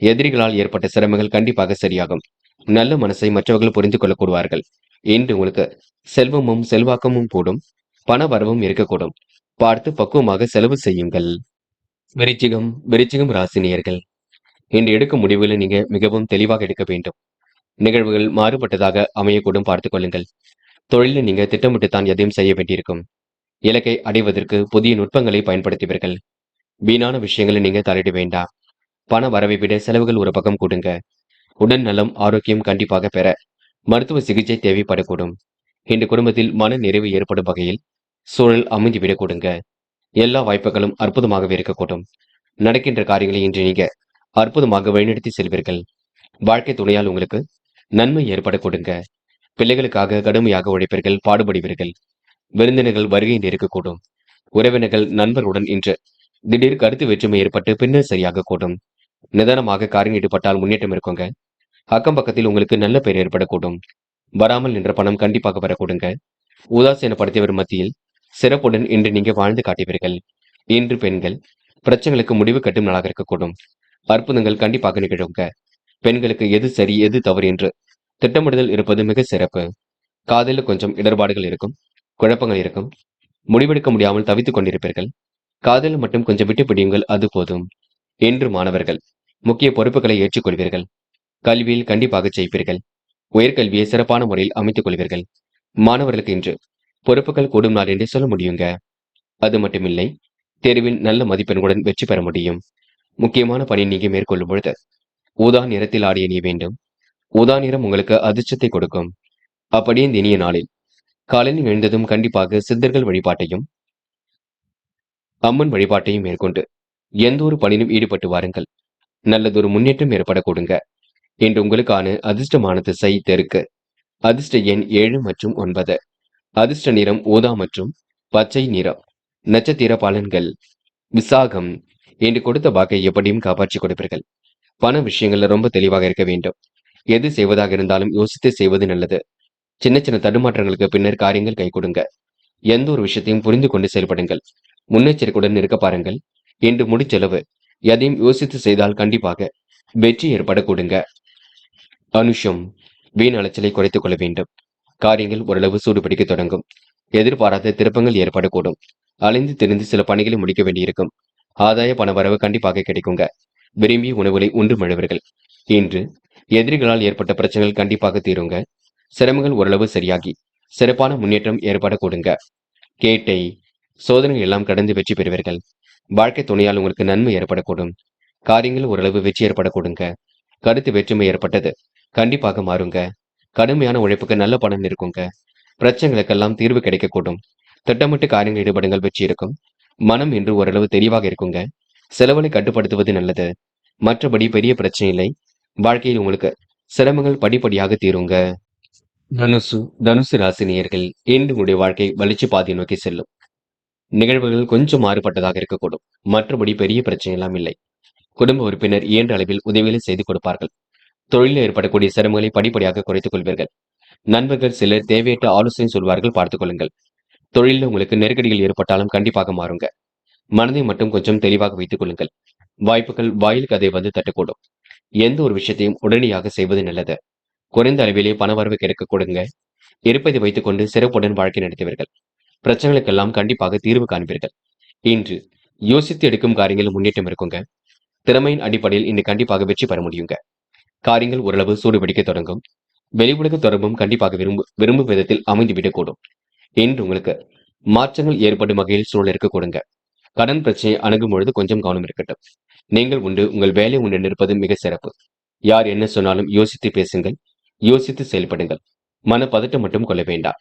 எதிரிகளால் ஏற்பட்ட சிரமங்கள் கண்டிப்பாக சரியாகும். நல்ல மனசை மற்றவர்கள் புரிந்து கொள்ளக்கூடுவார்கள். இன்று உங்களுக்கு செல்வமும் செல்வாக்கமும் கூடும். பண வரவும் இருக்கக்கூடும். பார்த்து பக்குவமாக செலவு செய்யுங்கள். விருச்சிகம் ராசினியர்கள், இன்று எடுக்கும் முடிவுகளை நீங்க மிகவும் தெளிவாக எடுக்க வேண்டும். நிகழ்வுகள் மாறுபட்டதாக அமையக்கூடும் பார்த்துக் கொள்ளுங்கள். தொழிலில் நீங்க திட்டமிட்டுத்தான் எதையும் செய்ய வேண்டியிருக்கும். இலக்கை அடைவதற்கு புதிய நுட்பங்களை பயன்படுத்துவீர்கள். வீணான விஷயங்களை நீங்க தலையிட வேண்டாம். பண வரவை விட செலவுகள் ஒரு பக்கம் கூடுங்க. உடல் நலம் ஆரோக்கியம் கண்டிப்பாக பெற மருத்துவ சிகிச்சை தேவைப்படக்கூடும். இன்று குடும்பத்தில் மன நிறைவு ஏற்படும் வகையில் சூழல் அமைந்துவிடக் கொடுங்க. எல்லா வாய்ப்புகளும் அற்புதமாகவே இருக்கக்கூடும். நடக்கின்ற காரியங்களை இன்று நீங்க அற்புதமாக வழிநடத்தி செல்வீர்கள். வாழ்க்கை துணையால் உங்களுக்கு நன்மை ஏற்பட கொடுங்க. பிள்ளைகளுக்காக கடுமையாக உழைப்பீர்கள், பாடுபடுவீர்கள். விருந்தினர்கள் வருகை இருக்கக்கூடும். உறவினர்கள் நண்பர்களுடன் இன்று திடீர் கருத்து வேற்றுமை ஏற்பட்டு பின்னர் சரியாக கூடும். நிதானமாக காரியம் ஈடுபட்டால் முன்னேற்றம் இருக்குங்க. அக்கம் பக்கத்தில் உங்களுக்கு நல்ல பெயர் ஏற்படக்கூடும். வராமல் நின்ற பணம் கண்டிப்பாக வரக்கூடுங்க. உதாசீனப்படுத்தியவர் மத்தியில் சிறப்புடன் இன்று நீங்க வாழ்ந்து காட்டுவீர்கள். இன்று பெண்கள் பிரச்சனைகளுக்கு முடிவு கட்டும் நாளாக இருக்கக்கூடும். அற்புதங்கள் கண்டிப்பாக நிகழுங்க. பெண்களுக்கு எது சரி எது தவறு என்று திட்டமிடுதல் இருப்பது மிக சிறப்பு. காதலில் கொஞ்சம் இடர்பாடுகள் இருக்கும், குழப்பங்கள் இருக்கும், முடிவெடுக்க முடியாமல் தவித்துக் கொண்டிருப்பீர்கள். காதலில் மட்டும் கொஞ்சம் விட்டு பிடியுங்கள், அது போதும். இன்று மாணவர்கள் முக்கிய பொறுப்புகளை ஏற்றுக்கொள்வீர்கள். கல்வியில் கண்டிப்பாக ஜெயிப்பீர்கள். உயர்கல்வியை சிறப்பான முறையில் அமைத்துக் கொள்வீர்கள். மாணவர்களுக்கு இன்று பொறுப்புகள் கூடும் நாள் என்றே சொல்ல முடியுங்க. அது மட்டுமில்லை, தேர்வில் நல்ல மதிப்பெண்களுடன் வெற்றி பெற முடியும். முக்கியமான பணி நீங்க மேற்கொள்ளும் பொழுது ஊதா நிறத்தில் ஆடிய நீ வேண்டும். ஊதா நிறம் உங்களுக்கு அதிர்ஷ்டத்தை கொடுக்கும். அப்படியே இந்த இனிய நாளில் காலையில் எழுந்ததும் கண்டிப்பாக சித்தர்கள் வழிபாட்டையும் அம்மன் வழிபாட்டையும் மேற்கொண்டு எந்த ஒரு பணியிலும் ஈடுபட்டு வாருங்கள். நல்லதொரு முன்னேற்றம் ஏற்பட கொடுங்க. இன்று உங்களுக்கான அதிர்ஷ்டமான திசை தெற்கு. அதிர்ஷ்ட எண் 7 மற்றும் 9. அதிர்ஷ்ட நிறம் ஊதா மற்றும் பச்சை நிறம். நட்சத்திர பலன்கள். விசாகம். இன்று கொடுத்த வாக்கை எப்படியும் காப்பாற்றிக் கொடுப்பீர்கள். பண விஷயங்கள்ல ரொம்ப தெளிவாக இருக்க வேண்டும். எது செய்வதாக இருந்தாலும் யோசித்து செய்வது நல்லது. சின்ன சின்ன தடுமாற்றங்களுக்கு பின்னர் காரியங்கள் கை கொடுங்க. எந்த ஒரு விஷயத்தையும் புரிந்து கொண்டு செயல்படுங்கள். முன்னெச்சரிக்கையுடன் இருக்க பாருங்கள். இன்று முடிச்செலவு எதையும் யோசித்து செய்தால் கண்டிப்பாக வெற்றி ஏற்பட கொடுங்க. அனுஷம். வீண் அலைச்சலை குறைத்துக் கொள்ள வேண்டும். காரியங்கள் ஓரளவு சூடுபிடிக்க தொடங்கும். எதிர்பாராத திருப்பங்கள் ஏற்படக்கூடும். அலைந்து திரிந்து சில பணிகளை முடிக்க வேண்டியிருக்கும். ஆதாய பண வரவு கண்டிப்பாக கிடைக்குங்க. விரும்பிய உணவுகளை உண்டு மழுவர்கள். இன்று எதிரிகளால் ஏற்பட்ட பிரச்சனைகள் கண்டிப்பாக தீருங்க. சிரமங்கள் ஓரளவு சரியாகி சிறப்பான முன்னேற்றம் ஏற்பட கொடுங்க. கேட்டை. சோதனைகள் எல்லாம் கடந்து வெற்றி பெறுவீர்கள். வாழ்க்கை துணையால் உங்களுக்கு நன்மை ஏற்படக்கூடும். காரியங்கள் ஓரளவு வெற்றி ஏற்பட கொடுங்க. கருத்து வேற்றுமை ஏற்பட்டது கண்டிப்பாக மாறுங்க. கடுமையான உழைப்புக்கு நல்ல பலன் இருக்குங்க. பிரச்சனைகளுக்கெல்லாம் தீர்வு கிடைக்கக்கூடும். திட்டமிட்டு காரியங்கள் ஈடுபடுங்கள், வெற்றி இருக்கும். மனம் என்று ஓரளவு தெளிவாக இருக்குங்க. செலவுகளை கட்டுப்படுத்துவது நல்லது. மற்றபடி பெரிய பிரச்சனை இல்லை. வாழ்க்கையில் உங்களுக்கு சிரமங்கள் படிப்படியாக தீருங்க. தனுசு ராசி நேயர்கள், இன்று உங்களுடைய வாழ்க்கை வளர்ச்சி பாதையை நோக்கி செல்லும். நிகழ்வுகள் கொஞ்சம் மாறுபட்டதாக இருக்கக்கூடும். மற்றபடி பெரிய பிரச்சனை எல்லாம் இல்லை. குடும்ப உறுப்பினர் இயன்ற அளவில் உதவிகளை செய்து கொடுப்பார்கள். தொழிலில் ஏற்படக்கூடிய சிரமங்களை படிப்படியாக குறைத்துக் கொள்வீர்கள். நண்பர்கள் சிலர் தேவையற்ற ஆலோசனை சொல்வார்கள், பார்த்துக் கொள்ளுங்கள். தொழிலில் உங்களுக்கு நெருக்கடிகள் ஏற்பட்டாலும் கண்டிப்பாக மாறுங்க. மனதை மட்டும் கொஞ்சம் தெளிவாக வைத்துக் கொள்ளுங்கள். வாய்ப்புகள் வாயில் கதை வந்து தட்டக்கூடும். எந்த ஒரு விஷயத்தையும் உடனடியாக செய்வது நல்லது. குறைந்த அளவிலே பணவரவு கிடைக்க கொடுங்க. இருப்பதை வைத்துக் கொண்டு சிறப்புடன் வாழ்க்கை நடத்துவீர்கள். பிரச்சனைகளுக்கெல்லாம் கண்டிப்பாக தீர்வு காண்பீர்கள். இன்று யோசித்து எடுக்கும் காரியங்கள் முன்னேற்றம் இருக்குங்க. திறமையின் அடிப்படையில் இன்று கண்டிப்பாக வெற்றி பெற முடியுங்க. காரியங்கள் ஓரளவு சூடுபிடிக்க தொடங்கும். வெளி உலக தொடர்பும் கண்டிப்பாக விரும்பும் விதத்தில் அமைந்துவிடக்கூடும். இன்று உங்களுக்கு மாற்றங்கள் ஏற்படும் வகையில் சூழல் இருக்க கொடுங்க. கடன் பிரச்சனையை அணுகும் பொழுது கொஞ்சம் கவனம் இருக்கட்டும். நீங்கள் உண்டு, உங்கள் வேலை உண்டு நிற்பது மிக சிறப்பு. யார் என்ன சொன்னாலும் யோசித்து பேசுங்கள். யோசித்து செயல்படுங்கள். மன பதட்டம் மட்டும் கொள்ள வேண்டாம்.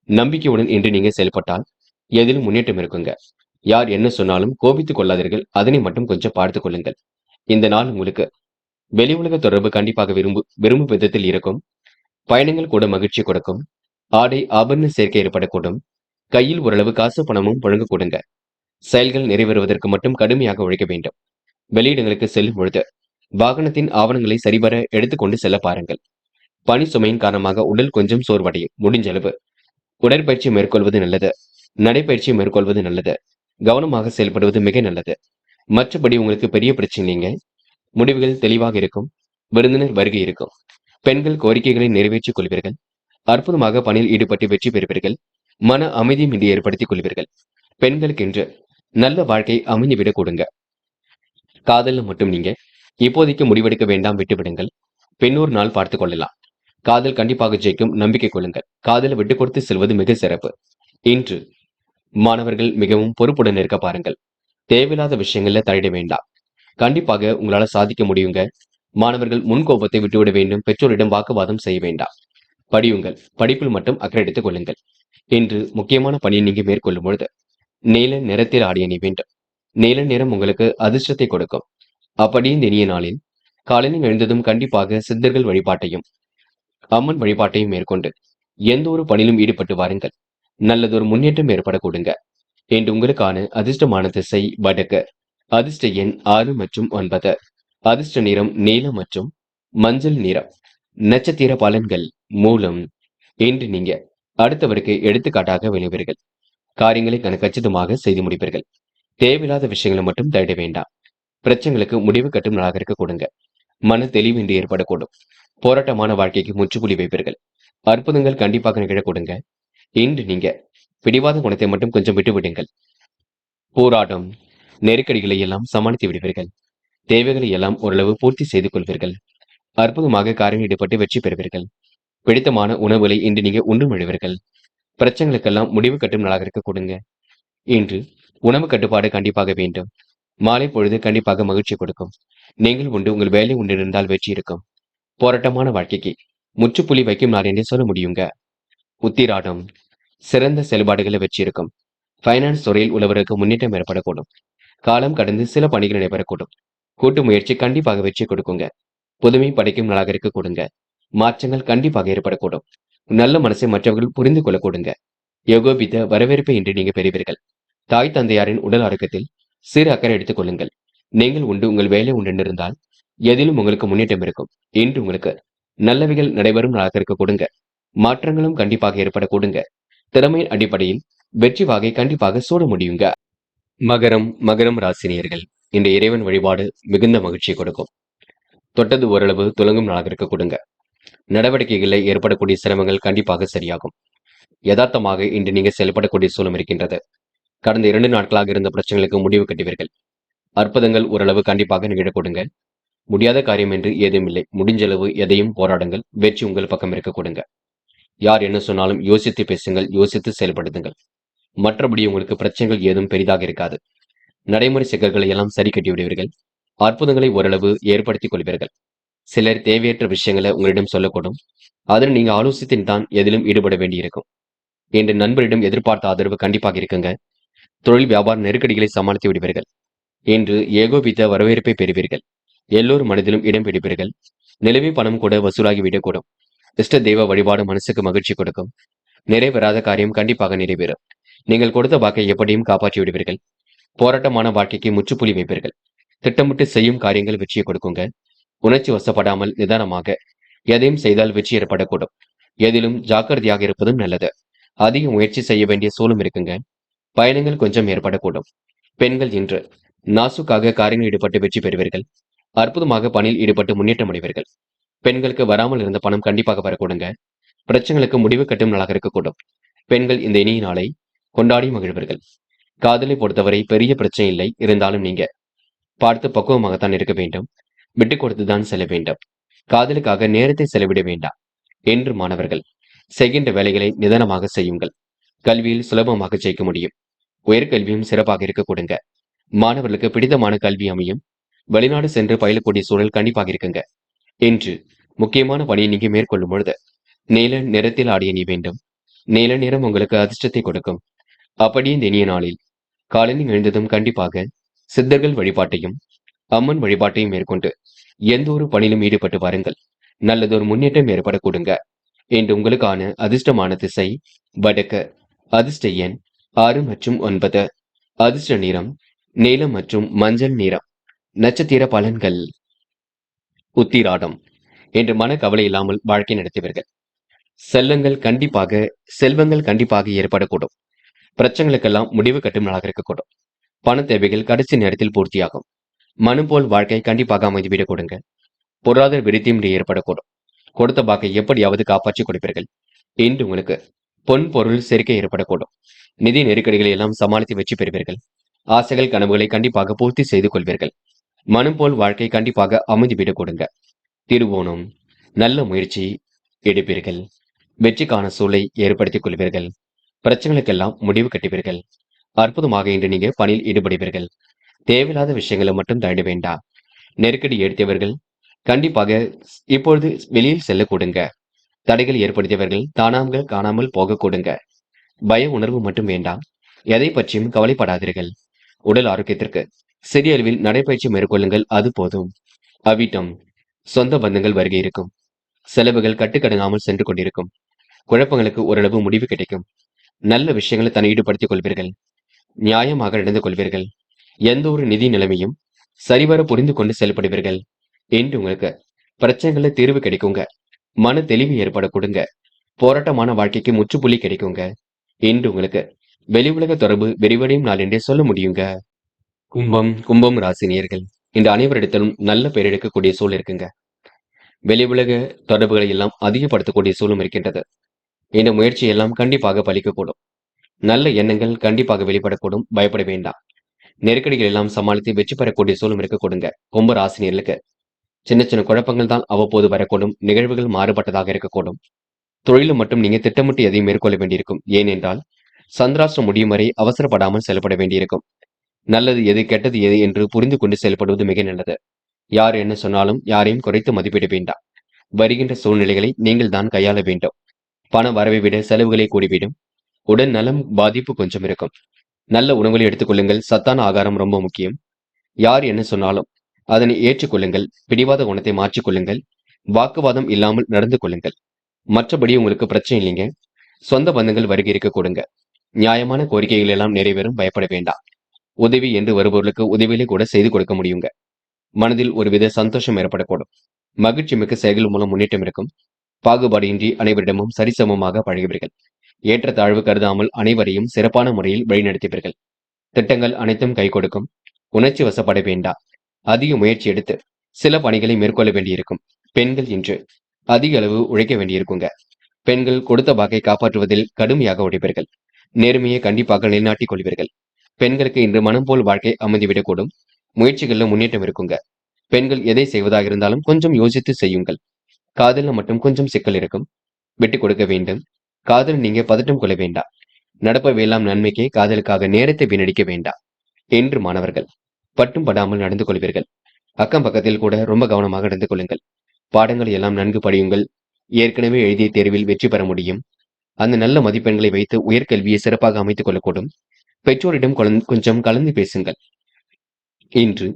நம்பிக்கையுடன் இன்று நீங்க செயல்பட்டால் எதிலும் முன்னேற்றம் இருக்குங்க. யார் என்ன சொன்னாலும் கோபித்துக் கொள்ளாதீர்கள். அதனை மட்டும் கொஞ்சம் பார்த்துக் கொள்ளுங்கள். இந்த நாள் உங்களுக்கு வெளி உலக தொடர்பு கண்டிப்பாக விரும்பும் விதத்தில் இருக்கும். பயணங்கள் கூட மகிழ்ச்சி கொடுக்கும். ஆடை ஆபரண சேர்க்கை ஏற்படக்கூடும். கையில் ஓரளவு காசு பணமும் புழங்க கொடுங்க. செயல்கள் நிறைவேறுவதற்கு மட்டும் கடுமையாக உழைக்க வேண்டும். வெளியிடங்களுக்கு செல்லும் பொழுது வாகனத்தின் ஆவணங்களை சரிவர எடுத்துக்கொண்டு செல்ல பாருங்கள். பணி சுமையின் காரணமாக உடல் கொஞ்சம் சோர்வடையும். முடிஞ்சளவு உடற்பயிற்சி மேற்கொள்வது நல்லது. நடைப்பயிற்சி மேற்கொள்வது நல்லது. கவனமாக செயல்படுவது மிக நல்லது. மற்றபடி உங்களுக்கு பெரிய பிரச்சனை இல்லைங்க. முடிவுகள் தெளிவாக இருக்கும். விருந்தினர் வருகை இருக்கும். பெண்கள் கோரிக்கைகளை நிறைவேற்றிக் கொள்வீர்கள். அற்புதமாக பணியில் ஈடுபட்டு வெற்றி பெறுவீர்கள். மன அமைதியும் இன்று ஏற்படுத்திக் கொள்வீர்கள். பெண்களுக்கென்று நல்ல வாழ்க்கை அமைந்துவிடக் கொடுங்க. காதல்ல மட்டும் நீங்க இப்போதைக்கு முடிவெடுக்க வேண்டாம், விட்டுவிடுங்கள். பின்னொரு நாள் பார்த்துக் கொள்ளலாம். காதல் கண்டிப்பாக ஜெயிக்கும், நம்பிக்கை கொள்ளுங்கள். காதலை விட்டுக் கொடுத்து செல்வது மிக சிறப்பு. இன்று மாணவர்கள் மிகவும் பொறுப்புடன் இருக்க பாருங்கள். தேவையில்லாத விஷயங்கள்ல தலையிட வேண்டாம். கண்டிப்பாக உங்களால சாதிக்க முடியுங்க. மாணவர்கள் முன்கோபத்தை விட்டுவிட வேண்டும். பெற்றோரிடம் வாக்குவாதம் செய்ய வேண்டாம். படியுங்கள். படிப்பில் மட்டும் அக்கறை எடுத்துக் கொள்ளுங்கள். இன்று முக்கியமான பணியை நீங்க மேற்கொள்ளும் பொழுது நீல நிறத்தில் ஆடிய நீ வேண்டும். நீல நிறம் உங்களுக்கு அதிர்ஷ்டத்தை கொடுக்கும். அப்படி இந்த இனிய நாளில் காலையில் எழுந்ததும் கண்டிப்பாக சித்தர்கள் வழிபாட்டையும் அம்மன் வழிபாட்டையும் மேற்கொண்டு எந்த ஒரு பணியிலும் ஈடுபட்டு வாருங்கள். நல்லதொரு முன்னேற்றம் ஏற்பட கொடுங்க. இன்று உங்களுக்கான அதிர்ஷ்டமான திசை வடக்கு. அதிர்ஷ்ட எண் 6 மற்றும் 9. அதிர்ஷ்ட நிறம் நீலம் மற்றும் மஞ்சள் நிறம். நட்சத்திர பலன்கள். மூலம். இன்று நீங்க அடுத்தவருக்கு எடுத்துக்காட்டாக விளைவீர்கள். காரியங்களை கச்சிதமாக செய்து முடிப்பீர்கள். தேவையில்லாத விஷயங்களை மட்டும் தேட வேண்டாம். பிரச்சனைகளுக்கு முடிவு கட்டும் நாளாக இருக்க கொடுங்க. மன தெளிவின்றி ஏற்படக்கூடும். போராட்டமான வாழ்க்கைக்கு முற்றுப்புள்ளி வைப்பீர்கள். அற்புதங்கள் கண்டிப்பாக நிகழ கொடுங்க. இன்று நீங்க பிடிவாத குணத்தை மட்டும் கொஞ்சம் விட்டு விடுங்கள். போராட்டம் நெருக்கடிகளை எல்லாம் சமாளித்து விடுவீர்கள். தேவைகளை எல்லாம் ஓரளவு பூர்த்தி செய்து கொள்வீர்கள். அற்புதமாக காரியம் ஈடுபட்டு வெற்றி பெறுவீர்கள். பிடித்தமான உணவுகளை இன்று நீங்க உண்டு மழுவீர்கள். பிரச்சனைகளுக்கெல்லாம் முடிவு கட்டும் நாளாக இருக்க கொடுங்க. இன்று உணவு கட்டுப்பாடு கண்டிப்பாக வேண்டும். மாலை பொழுது கண்டிப்பாக மகிழ்ச்சி கொடுக்கும். நீங்கள் உண்டு உங்கள் வேலை உண்டு இருந்தால் வெற்றி இருக்கும். போராட்டமான வாழ்க்கைக்கு முற்றுப்புள்ளி வைக்கும் நாள் என்றே சொல்ல முடியுங்க. உத்திராடம் சிறந்த செயல்பாடுகளை வெற்றி இருக்கும். பைனான்ஸ் துறையில் உள்ளவருக்கு முன்னேற்றம் ஏற்படக்கூடும். காலம் கடந்து சில பணிகள் நடைபெறக்கூடும். கூட்டு முயற்சி கண்டிப்பாக வெற்றி கொடுக்குங்க. புதுமை படைக்கும் நாளாக இருக்க கொடுங்க. மாற்றங்கள் கண்டிப்பாக ஏற்படக்கூடும். நல்ல மனசை மற்றவர்கள் புரிந்து கொள்ள கொடுங்க. யோகோபித்த வரவேற்பை இன்று நீங்க பெறுவீர்கள். தாய் தந்தையாரின் உடல் ஆரோக்கியத்தில் சிறு அக்கறை எடுத்துக் கொள்ளுங்கள். நீங்கள் உண்டு உங்கள் வேலை உண்டு இருந்தால் எதிலும் உங்களுக்கு முன்னேற்றம் இருக்கும். இன்று உங்களுக்கு நல்லவைகள் நடைபெறும் நாளாக இருக்க கொடுங்க. மாற்றங்களும் கண்டிப்பாக ஏற்பட கொடுங்க. திறமையின் அடிப்படையில் வெற்றி வாகை கண்டிப்பாக சூட முடியுங்க. மகரம் ராசினியர்கள் இந்த இறைவன் வழிபாடு மிகுந்த மகிழ்ச்சியை கொடுக்கும். தொட்டது ஓரளவு துலங்கும் நாளாக இருக்க கொடுங்க. நடவடிக்கைகளில் ஏற்படக்கூடிய சிரமங்கள் கண்டிப்பாக சரியாகும். யதார்த்தமாக இன்று நீங்க செயல்படக்கூடிய சூழம் இருக்கின்றது. கடந்த 2 நாட்களாக இருந்த பிரச்சனைகளுக்கு முடிவு கட்டுவீர்கள். அற்புதங்கள் ஓரளவு கண்டிப்பாக நிகழ கொடுங்க. முடியாத காரியம் என்று ஏதும் இல்லை. முடிஞ்சளவு எதையும் போராடுங்கள். வெற்றி உங்கள் பக்கம் இருக்க கொடுங்க. யார் என்ன சொன்னாலும் யோசித்து பேசுங்கள், யோசித்து செயல்படுத்துங்கள். மற்றபடி உங்களுக்கு பிரச்சனைகள் ஏதும் பெரிதாக இருக்காது. நடைமுறை சிக்கல்களை எல்லாம் சரி கட்டி விடுவீர்கள். அற்புதங்களை ஓரளவு ஏற்படுத்திக் கொள்வீர்கள். சிலர் தேவையற்ற விஷயங்களை உங்களிடம் சொல்லக்கூடும். அதில் நீங்க ஆலோசித்து தான் எதிலும் ஈடுபட வேண்டியிருக்கும். என்று நண்பரிடம் எதிர்பார்த்த ஆதரவு கண்டிப்பாக இருக்குங்க. தொழில் வியாபார நெருக்கடிகளை சமாளித்து விடுவீர்கள். இன்று ஏகோபித்த வரவேற்பை பெறுவீர்கள். எல்லோரும் மனதிலும் இடம் பிடிப்பீர்கள். நிலவி பணம் கூட வசூலாகி விடக்கூடும். இஷ்ட தெய்வ வழிபாடு மனசுக்கு மகிழ்ச்சி கொடுக்கும். நிறைவேறாத காரியம் கண்டிப்பாக நிறைவேறும். நீங்கள் கொடுத்த வாக்கை எப்படியும் காப்பாற்றி விடுவீர்கள். போராட்டமான வாழ்க்கைக்கு முற்றுப்புள்ளி வைப்பீர்கள். திட்டமிட்டு செய்யும் காரியங்கள் வெற்றியை கொடுக்குங்க. உணர்ச்சி வசப்படாமல் நிதானமாக எதையும் செய்தால் வெற்றி ஏற்படக்கூடும். எதிலும் ஜாக்கிரதையாக இருப்பதும் நல்லது. அதிக முயற்சி செய்ய வேண்டிய சூழலும் இருக்குங்க. பயணங்கள் கொஞ்சம் ஏற்படக்கூடும். பெண்கள் இன்று நாசுக்காக காரியங்கள் ஈடுபட்டு வெற்றி பெறுவீர்கள். அற்புதமாக பணியில் ஈடுபட்டு முன்னேற்றம் அடைவீர்கள். பெண்களுக்கு வராமல் இருந்த பணம் கண்டிப்பாக வரக்கூடுங்க. பிரச்சனைகளுக்கு முடிவு கட்டும் நாளாக இருக்கக்கூடும். பெண்கள் இந்த இனிய நாளை கொண்டாடி மகிழ்வீர்கள். காதலை பொறுத்தவரை பெரிய பிரச்சனை இல்லை. இருந்தாலும் நீங்க பார்த்து பக்குவமாகத்தான் இருக்க வேண்டும். விட்டு கொடுத்துதான் செல்ல வேண்டும். காதலுக்காக நேரத்தை செலவிட வேண்டாம். என்று மாணவர்கள் செய்கின்ற வேலைகளை நிதானமாக செய்யுங்கள். கல்வியில் சுலபமாக ஜெயிக்க முடியும். உயர்கல்வியும் சிறப்பாக இருக்க கொடுங்க. மாணவர்களுக்கு பிடித்தமான கல்வி அமையும். வெளிநாடு சென்று பயிலக்கூடிய சூழல் கண்டிப்பாக இருக்குங்க. இன்று முக்கியமான பணியை நீங்க மேற்கொள்ளும் பொழுது நீல நிறத்தில் ஆடிய நீ வேண்டும். நீல நிறம் உங்களுக்கு அதிர்ஷ்டத்தை கொடுக்கும். அப்படி இந்த இனிய நாளில் காலையில் எழுந்ததும் கண்டிப்பாக சித்தர்கள் வழிபாட்டையும் அம்மன் வழிபாட்டையும் மேற்கொண்டு எந்த ஒரு பணியிலும் ஈடுபட்டு வாருங்கள். நல்லதொரு முன்னேற்றம் ஏற்பட கொடுங்க. இன்று உங்களுக்கான அதிர்ஷ்டமான திசை வடக்கு. அதிர்ஷ்ட எண் 6 மற்றும் 9. அதிர்ஷ்ட நிறம் நீலம் மற்றும் மஞ்சள் நிறம். நட்சத்திர பலன்கள். உத்திராடம் என்று மன கவலை இல்லாமல் வாழ்க்கை நடத்துவீர்கள். செல்வங்கள் கண்டிப்பாக ஏற்படக்கூடும். பிரச்சனைகளுக்கெல்லாம் முடிவு கட்டும் நாளாக இருக்கக்கூடும். பண தேவைகள் கடைசி நேரத்தில் பூர்த்தியாகும். மனம் போல் வாழ்க்கை கண்டிப்பாக அமைதிவிடக் கொடுங்க. பொருளாதார விருத்தியும் ஏற்படக்கூடும். கொடுத்த பாக்கை எப்படியாவது காப்பாற்றி கொடுப்பீர்கள். இன்று உங்களுக்கு பொன் பொருள் சேர்க்கை ஏற்படக்கூடும். நிதி நெருக்கடிகளை எல்லாம் சமாளித்து வெற்றி பெறுவீர்கள். ஆசைகள் கனவுகளை கண்டிப்பாக பூர்த்தி செய்து கொள்வீர்கள். மனம் போல் வாழ்க்கை கண்டிப்பாக அமைதிவிடக் கொடுங்க. திருவோணம் நல்ல முயற்சி எடுப்பீர்கள். வெற்றிக்கான சூழலை ஏற்படுத்திக் கொள்வீர்கள். பிரச்சனைகளுக்கெல்லாம் முடிவு கட்டுவீர்கள். அற்புதமாக இன்று நீங்க பணியில் ஈடுபடுவீர்கள். தேவையில்லாத விஷயங்களை மட்டும் தள்ள வேண்டாம். நெருக்கடி ஏற்பவர்கள் கண்டிப்பாக இப்பொழுது வெளியில் செல்ல கொடுங்க. தடைகள் ஏற்படுத்தியவர்கள் தானாமல் காணாமல் போக கொடுங்க. பய உணர்வு மட்டும் வேண்டாம். எதை பற்றியும் கவலைப்படாதீர்கள். உடல் ஆரோக்கியத்திற்கு சிறிய அளவில் நடைபயிற்சி மேற்கொள்ளுங்கள். அது போதும். அவிட்டம் சொந்த பந்தங்கள் வருகை இருக்கும். செலவுகள் கட்டுக்கடங்காமல் சென்று கொண்டிருக்கும். குழப்பங்களுக்கு ஓரளவு முடிவு கிடைக்கும். நல்ல விஷயங்களை தன்னை ஈடுபடுத்திக் கொள்வீர்கள். நியாயமாக நடந்து கொள்வீர்கள். எந்த ஒரு நிதி நிலைமையும் சரிவர புரிந்து கொண்டு செயல்படுவீர்கள். என்று உங்களுக்கு பிரச்சனைகளை தீர்வு கிடைக்குங்க. மன தெளிவு ஏற்பட கொடுங்க. போராட்டமான வாழ்க்கைக்கு முற்றுப்புள்ளி கிடைக்குங்க. என்று உங்களுக்கு வெளி உலக தொடர்பு விரிவடையும் நாள் என்றே சொல்ல முடியுங்க. கும்பம் ராசி நேயர்கள் இந்த அனைவரிடத்திலும் நல்ல பெயர் எடுக்கக்கூடிய சூழல் இருக்குங்க. வெளி உலக தொடர்புகளை எல்லாம் அதிகப்படுத்தக்கூடிய சூழலும் இருக்கின்றது. இந்த முயற்சி எல்லாம் கண்டிப்பாக பலிக்கக்கூடும். நல்ல எண்ணங்கள் கண்டிப்பாக வெளிப்படக்கூடும். பயப்பட வேண்டாம். நெருக்கடிகள் எல்லாம் சமாளித்து வெற்றி பெறக்கூடிய சூழலும் இருக்கக்கூடுங்க. கும்ப ராசினியர்களுக்கு சின்ன சின்ன குழப்பங்கள் தான் அவ்வப்போது வரக்கூடும். நிகழ்வுகள் மாறுபட்டதாக இருக்கக்கூடும். தொழிலும் மட்டும் நீங்க திட்டமிட்டு எதையும் மேற்கொள்ள வேண்டியிருக்கும். ஏனென்றால் சந்திராஷ்டிரம் முடியும் வரை அவசரப்படாமல் செயல்பட வேண்டியிருக்கும். நல்லது எது கெட்டது எது என்று புரிந்து கொண்டு செயல்படுவது மிக நல்லது. யார் என்ன சொன்னாலும் யாரையும் குறைத்து மதிப்பிட வேண்டாம். வருகின்ற சூழ்நிலைகளை நீங்கள் தான் கையாள வேண்டும். பண வரவை விட செலவுகளை கூடிவிடும். உடல் நலம் பாதிப்பு கொஞ்சம் இருக்கும். நல்ல உணவுகளை எடுத்துக்கொள்ளுங்கள். சத்தான ஆகாரம் ரொம்ப முக்கியம். யார் என்ன சொன்னாலும் அதனை ஏற்றுக்கொள்ளுங்கள். பிடிவாத குணத்தை மாற்றிக்கொள்ளுங்கள். வாக்குவாதம் இல்லாமல் நடந்து கொள்ளுங்கள். மற்றபடி உங்களுக்கு பிரச்சனை இல்லைங்க. சொந்த பந்தங்கள் வருகை இருக்க கொடுங்க. நியாயமான கோரிக்கைகள் எல்லாம் நிறைவேறும். பயப்பட வேண்டாம். உதவி என்று வருபவர்களுக்கு உதவியிலே கூட செய்து கொடுக்க முடியுங்க. மனதில் ஒருவித சந்தோஷம் ஏற்படக்கூடும். மகிழ்ச்சி மிக்க செயல்கள் மூலம் முன்னேற்றம் இருக்கும். பாகுபாடின்றி அனைவரிடமும் சரிசமமாக பழகுவீர்கள். ஏற்றத்தாழ்வு கருதாமல் அனைவரையும் சிறப்பான முறையில் வழிநடத்துவீர்கள். திட்டங்கள் அனைத்தும் கை கொடுக்கும். உணர்ச்சி வசப்பட வேண்டாம். அதிக முயற்சி எடுத்து சில பணிகளை மேற்கொள்ள வேண்டியிருக்கும். பெண்கள் இன்று அதிக அளவு உழைக்க வேண்டியிருக்குங்க. பெண்கள் கொடுத்த வாக்கை காப்பாற்றுவதில் கடுமையாக உழைப்பீர்கள். நேர்மையை கண்டிப்பாக நிலைநாட்டிக் கொள்வீர்கள். பெண்களுக்கு இன்று மனம் போல் வாழ்க்கை அமைந்துவிடக்கூடும். முயற்சிகளில் முன்னேற்றம் இருக்குங்க. பெண்கள் எதை செய்வதாக இருந்தாலும் கொஞ்சம் யோசித்து செய்யுங்கள். காதலில் மட்டும் கொஞ்சம் சிக்கல் இருக்கும். விட்டுக் கொடுக்க வேண்டும். காதல் நீங்க பதட்டம் கொள்ள வேண்டாம். நடப்பவையெல்லாம் நன்மைக்கே. காதலுக்காக நேரத்தை வீணடிக்க வேண்டாம். என்று மாணவர்கள் பட்டும் படாமல் நடந்து கொள்வீர்கள். அக்கம் பக்கத்தில் கூட ரொம்ப கவனமாக நடந்து கொள்ளுங்கள். பாடங்களை எல்லாம் நன்கு படியுங்கள். ஏற்கனவே எழுதிய தேர்வில் வெற்றி பெற முடியும். அந்த நல்ல மதிப்பெண்களை வைத்து உயர்கல்வியை சிறப்பாக அமைத்துக் கொள்ளக்கூடும். பெற்றோரிடம் கொஞ்சம் கலந்து பேசுங்கள். இன்று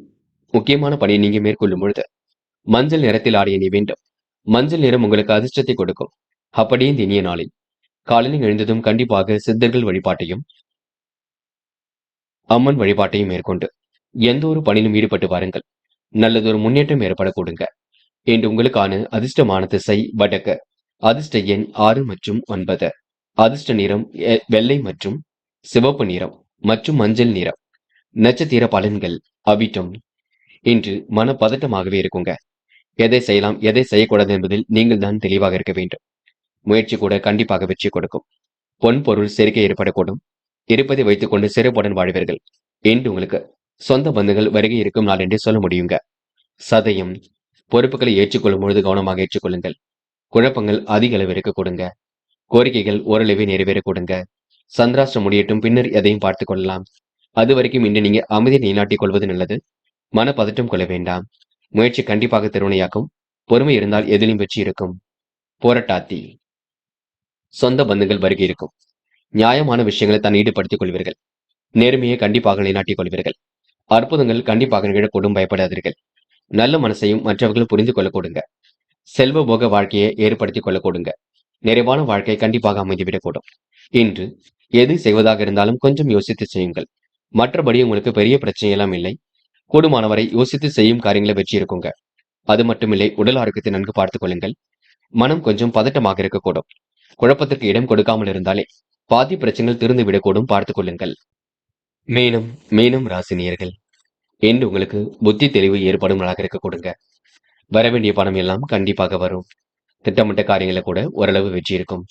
முக்கியமான பணியை நீங்க மேற்கொள்ளும் பொழுது மஞ்சள் நிறத்தில் ஆடை அணிய வேண்டும். மஞ்சள் நிறம் உங்களுக்கு அதிர்ஷ்டத்தை கொடுக்கும். அப்படியே இந்த இனிய நாளில் காலையில் எழுந்ததும் கண்டிப்பாக சித்தர்கள் வழிபாட்டையும் அம்மன் வழிபாட்டையும் மேற்கொண்டு எந்த ஒரு பணியிலும் ஈடுபட்டு வாருங்கள். நல்லதொரு முன்னேற்றம் ஏற்படக்கூடுங்க. இன்று உங்களுக்கான அதிர்ஷ்டமான திசை வடக்கு. அதிர்ஷ்ட எண் 6 மற்றும் 9. அதிர்ஷ்ட நிறம் வெள்ளை மற்றும் சிவப்பு நிறம் மற்றும் மஞ்சள் நிறம். நட்சத்திர பலன்கள் அவிட்டம். இன்று மன பதட்டமாகவே இருக்குங்க. எதை செய்யலாம் எதை செய்யக்கூடாது என்பதில் நீங்கள் தான் தெளிவாக இருக்க வேண்டும். முயற்சி கூட கண்டிப்பாக வெற்றி கொடுக்கும். பொன் பொருள் சேர்க்கை ஏற்படக்கூடும். இருப்பதை வைத்துக் கொண்டு சிறப்புடன் வாழ்வீர்கள். என்று உங்களுக்கு சொந்த பந்துகள் வருகை இருக்கும் நாள் என்றே சொல்ல முடியுங்க. சதயம் பொறுப்புகளை ஏற்றுக்கொள்ளும் பொழுது கவனமாக ஏற்றுக்கொள்ளுங்கள். குழப்பங்கள் அதிக அளவு இருக்க கொடுங்க. கோரிக்கைகள் ஓரளவே நிறைவேற கொடுங்க. சந்திராஷ்டிரம் முடியட்டும், பின்னர் எதையும் பார்த்துக் கொள்ளலாம். அது வரைக்கும் இன்று நீங்க அமைதியை நிலைநாட்டிக் கொள்வது நல்லது. மன பதட்டம் கொள்ள வேண்டாம். முயற்சி கண்டிப்பாக திருவினையாக்கும். பொறுமை இருந்தால் எதிலும் வெற்றி இருக்கும். போராட்டாத்தி சொந்த பந்துகள் வருகை இருக்கும். நியாயமான விஷயங்களை தான் ஈடுபடுத்திக் கொள்வீர்கள். நேர்மையை கண்டிப்பாக நிலைநாட்டிக் கொள்வீர்கள். அற்புதங்கள் கண்டிப்பாக நிகழக்கூடும். பயப்படாதீர்கள். நல்ல மனசையும் மற்றவர்கள் புரிந்து கொள்ள கொடுங்க. செல்வ போக வாழ்க்கையை ஏற்படுத்திக் கொள்ள கொடுங்க. நிறைவான வாழ்க்கை கண்டிப்பாக அமைந்துவிடக்கூடும். இன்று எது செய்வதாக இருந்தாலும் கொஞ்சம் யோசித்து செய்யுங்கள். மற்றபடி உங்களுக்கு பெரிய பிரச்சனை எல்லாம் இல்லை. கூடுமானவரை யோசித்து செய்யும் காரியங்களை வெற்றி இருக்குங்க. அது மட்டுமில்லை, உடல் ஆரோக்கியத்தை நன்கு பார்த்துக் கொள்ளுங்கள். மனம் கொஞ்சம் பதட்டமாக இருக்கக்கூடும். குழப்பத்திற்கு இடம் கொடுக்காமல் இருந்தாலே பாதி பிரச்சனைகள் திருந்து விடக்கூடும். பார்த்துக் கொள்ளுங்கள். மீனம் ராசினியர்கள் என்று உங்களுக்கு புத்தி தெளிவு ஏற்படும் நாளாக இருக்க கொடுங்க. வரவேண்டிய பணம் எல்லாம் கண்டிப்பாக வரும். திட்டமிட்ட காரியங்களை கூட ஓரளவு வெற்றி இருக்கும்.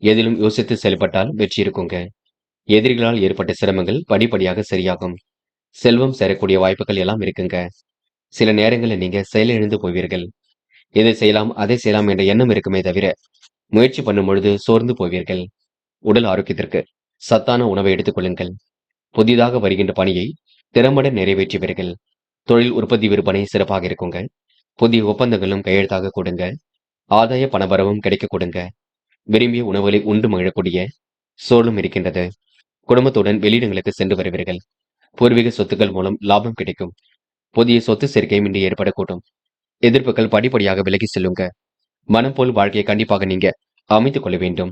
எதிலும் யோசித்து செயல்பட்டால் வெற்றி இருக்குங்க. எதிரிகளால் ஏற்பட்ட சிரமங்கள் படிப்படியாக சரியாகும். செல்வம் சேரக்கூடிய வாய்ப்புகள் எல்லாம் இருக்குங்க. சில நேரங்களில் நீங்க செயலிழந்து போவீர்கள். எதை செய்யலாம் அதை செய்யலாம் என்ற எண்ணம் இருக்குமே தவிர முயற்சி பண்ணும் பொழுது சோர்ந்து போவீர்கள். உடல் ஆரோக்கியத்திற்கு சத்தான உணவை எடுத்துக் கொள்ளுங்கள். புதிதாக வருகின்ற பணியை திறம்பட நிறைவேற்றுவீர்கள். தொழில் உற்பத்தி விற்பனை சிறப்பாக இருக்குங்க. புதிய ஒப்பந்தங்களும் கையெழுத்தாக கொடுங்க. ஆதாய பணவரவும் கிடைக்க கொடுங்க. விரும்பிய உணவுகளை உண்டு மகிழக்கூடிய சூழலும் இருக்கின்றது. குடும்பத்துடன் வெளியிடங்களுக்கு சென்று வருவீர்கள். பூர்வீக சொத்துக்கள் மூலம் லாபம் கிடைக்கும். புதிய சொத்து சேர்க்கையும் இன்று ஏற்படக்கூடும். எதிர்ப்புகள் படிப்படியாக விலகி செல்லுங்க. மனம் போல் வாழ்க்கையை கண்டிப்பாக நீங்க அமைத்துக் கொள்ள வேண்டும்.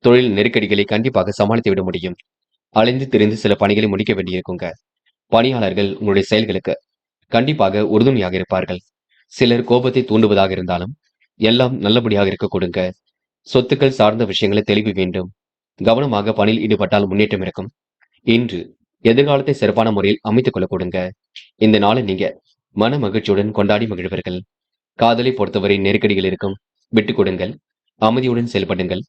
தொழில் நெருக்கடிகளை கண்டிப்பாக சமாளித்து விட முடியும். அலைந்து திரிந்து சில பணிகளை முடிக்க வேண்டியிருக்குங்க. பணியாளர்கள் உங்களுடைய செயல்களுக்கு கண்டிப்பாக உறுதுணையாக இருப்பார்கள். சிலர் கோபத்தை தூண்டுவதாக இருந்தாலும் எல்லாம் நல்லபடியாக இருக்க கொடுங்க. சொத்துக்கள் சார்ந்த விஷயங்களை தெளிவு வேண்டும். கவனமாக பணியில் ஈடுபட்டால் முன்னேற்றம் இருக்கும். இன்று எதிர்காலத்தை சிறப்பான முறையில் அமைத்துக் கொள்ள கொடுங்க. இந்த நாளை நீங்க மன மகிழ்ச்சியுடன் கொண்டாடி மகிழ்வீர்கள். காதலை பொறுத்தவரை நெருக்கடிகள் இருக்கும். விட்டுக் கொடுங்கள். அமைதியுடன் செயல்படுங்கள்.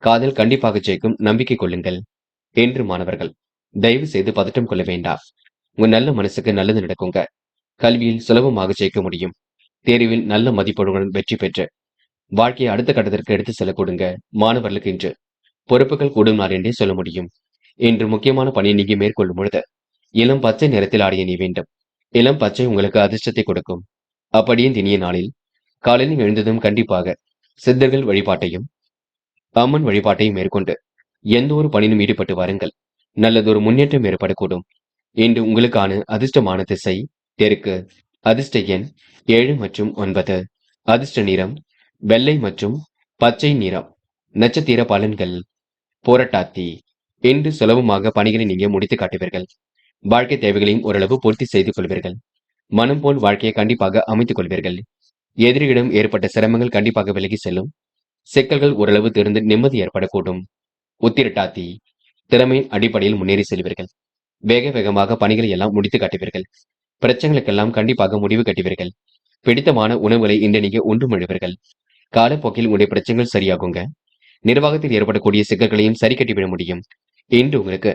காதல் கண்டிப்பாக ஜெயிக்கும். நம்பிக்கை கொள்ளுங்கள். என்று மாணவர்கள், தயவு செய்து பதட்டம் கொள்ள வேண்டாம். உங்க நல்ல மனசுக்கு நல்லது நடக்குங்க. கல்வியில் சுலபமாக ஜெயிக்க முடியும். தேர்வில் நல்ல மதிப்பெண்களுடன் வெற்றி பெற்று வாழ்க்கையை அடுத்த கட்டத்திற்கு எடுத்து செல்ல கொடுங்க. மாணவர்களுக்கு இன்று பொறுப்புகள் கூடும் நாள் என்றே சொல்ல முடியும். இன்று முக்கியமான பணியை நீங்க மேற்கொள்ளும் பொழுது இளம் பச்சை நிறத்தில் ஆடிய நீ வேண்டும். இளம் பச்சை உங்களுக்கு அதிர்ஷ்டத்தை கொடுக்கும். அப்படியே தினிய நாளில் காலையில் எழுந்ததும் கண்டிப்பாக சித்தர்கள் வழிபாட்டையும் அம்மன் வழிபாட்டையும் மேற்கொண்டு எந்த ஒரு பணியிலும் ஈடுபட்டு வாருங்கள். நல்லதொரு முன்னேற்றம் ஏற்படக்கூடும். இன்று உங்களுக்கான அதிர்ஷ்டமான திசை தெற்கு. அதிர்ஷ்ட எண் 7 மற்றும் 9. அதிர்ஷ்ட நிறம் வெள்ளை மற்றும் பச்சை நிறம். நட்சத்திர பலன்கள் போராட்டாத்தி. இன்று சுலபமாக பணிகளை நீங்க முடித்து காட்டுவீர்கள். வாழ்க்கை தேவைகளையும் ஓரளவு பூர்த்தி செய்து கொள்வீர்கள். மனம் போல் வாழ்க்கையை கண்டிப்பாக அமைத்துக் கொள்வீர்கள். எதிரியிடம் ஏற்பட்ட சிரமங்கள் கண்டிப்பாக விலகி செல்லும். சிக்கல்கள் ஓரளவு தீர்ந்து நிம்மதி ஏற்படக்கூடும். உத்திரட்டாத்தி. திறமையின் அடிப்படையில் முன்னேறி செல்வீர்கள். வேக வேகமாக பணிகளை எல்லாம் முடித்து காட்டுவீர்கள். பிரச்சனைகளுக்கெல்லாம் கண்டிப்பாக முடிவு கட்டுவீர்கள். பிடித்தமான உணவுகளை இன்று நீங்க உண்டு மழுவீர்கள். காலப்போக்கில் உடைய பிரச்சனைகள் சரியாகுங்க. நிர்வாகத்தில் ஏற்படக்கூடிய சிக்கல்களையும் சரி கட்டிவிட முடியும். இன்று உங்களுக்கு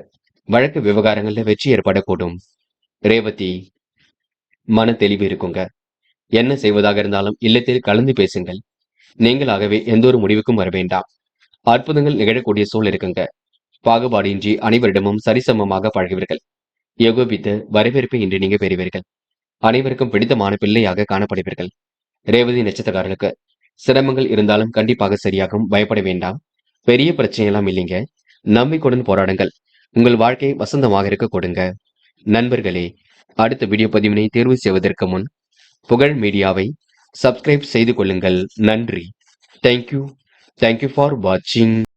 வழக்கு விவகாரங்கள்ல வெற்றி ஏற்படக்கூடும். ரேவதி. மன தெளிவு இருக்குங்க. என்ன செய்வதாக இருந்தாலும் இல்லத்தில் கலந்து பேசுங்கள். நீங்களாகவே எந்த ஒரு முடிவுக்கும் வர வேண்டாம். அற்புதங்கள் நிகழக்கூடிய சூழல் இருக்குங்க. பாகுபாடின்றி அனைவரிடமும் சரிசமமாக பழகுவீர்கள். ஏகோபித்த வரவேற்பை இன்று நீங்க பெறுவீர்கள். அனைவருக்கும் பிடித்தமான பிள்ளையாக காணப்படுவீர்கள். ரேவதி நட்சத்திரக்காரர்களுக்கு சிரமங்கள் இருந்தாலும் கண்டிப்பாக சரியாகும். பயப்பட வேண்டாம். பெரிய பிரச்சனையெல்லாம் இல்லைங்க. நம்பிக்கையுடன் போராடுங்கள். உங்கள் வாழ்க்கை வசந்தமாக இருக்க கொடுங்க. நண்பர்களே, அடுத்த வீடியோ பதிவினை தேர்வு செய்வதற்கு முன் புகழ் மீடியாவை சப்ஸ்கிரைப் செய்து கொள்ளுங்கள். நன்றி. தேங்க்யூ ஃபார் வாட்சிங்.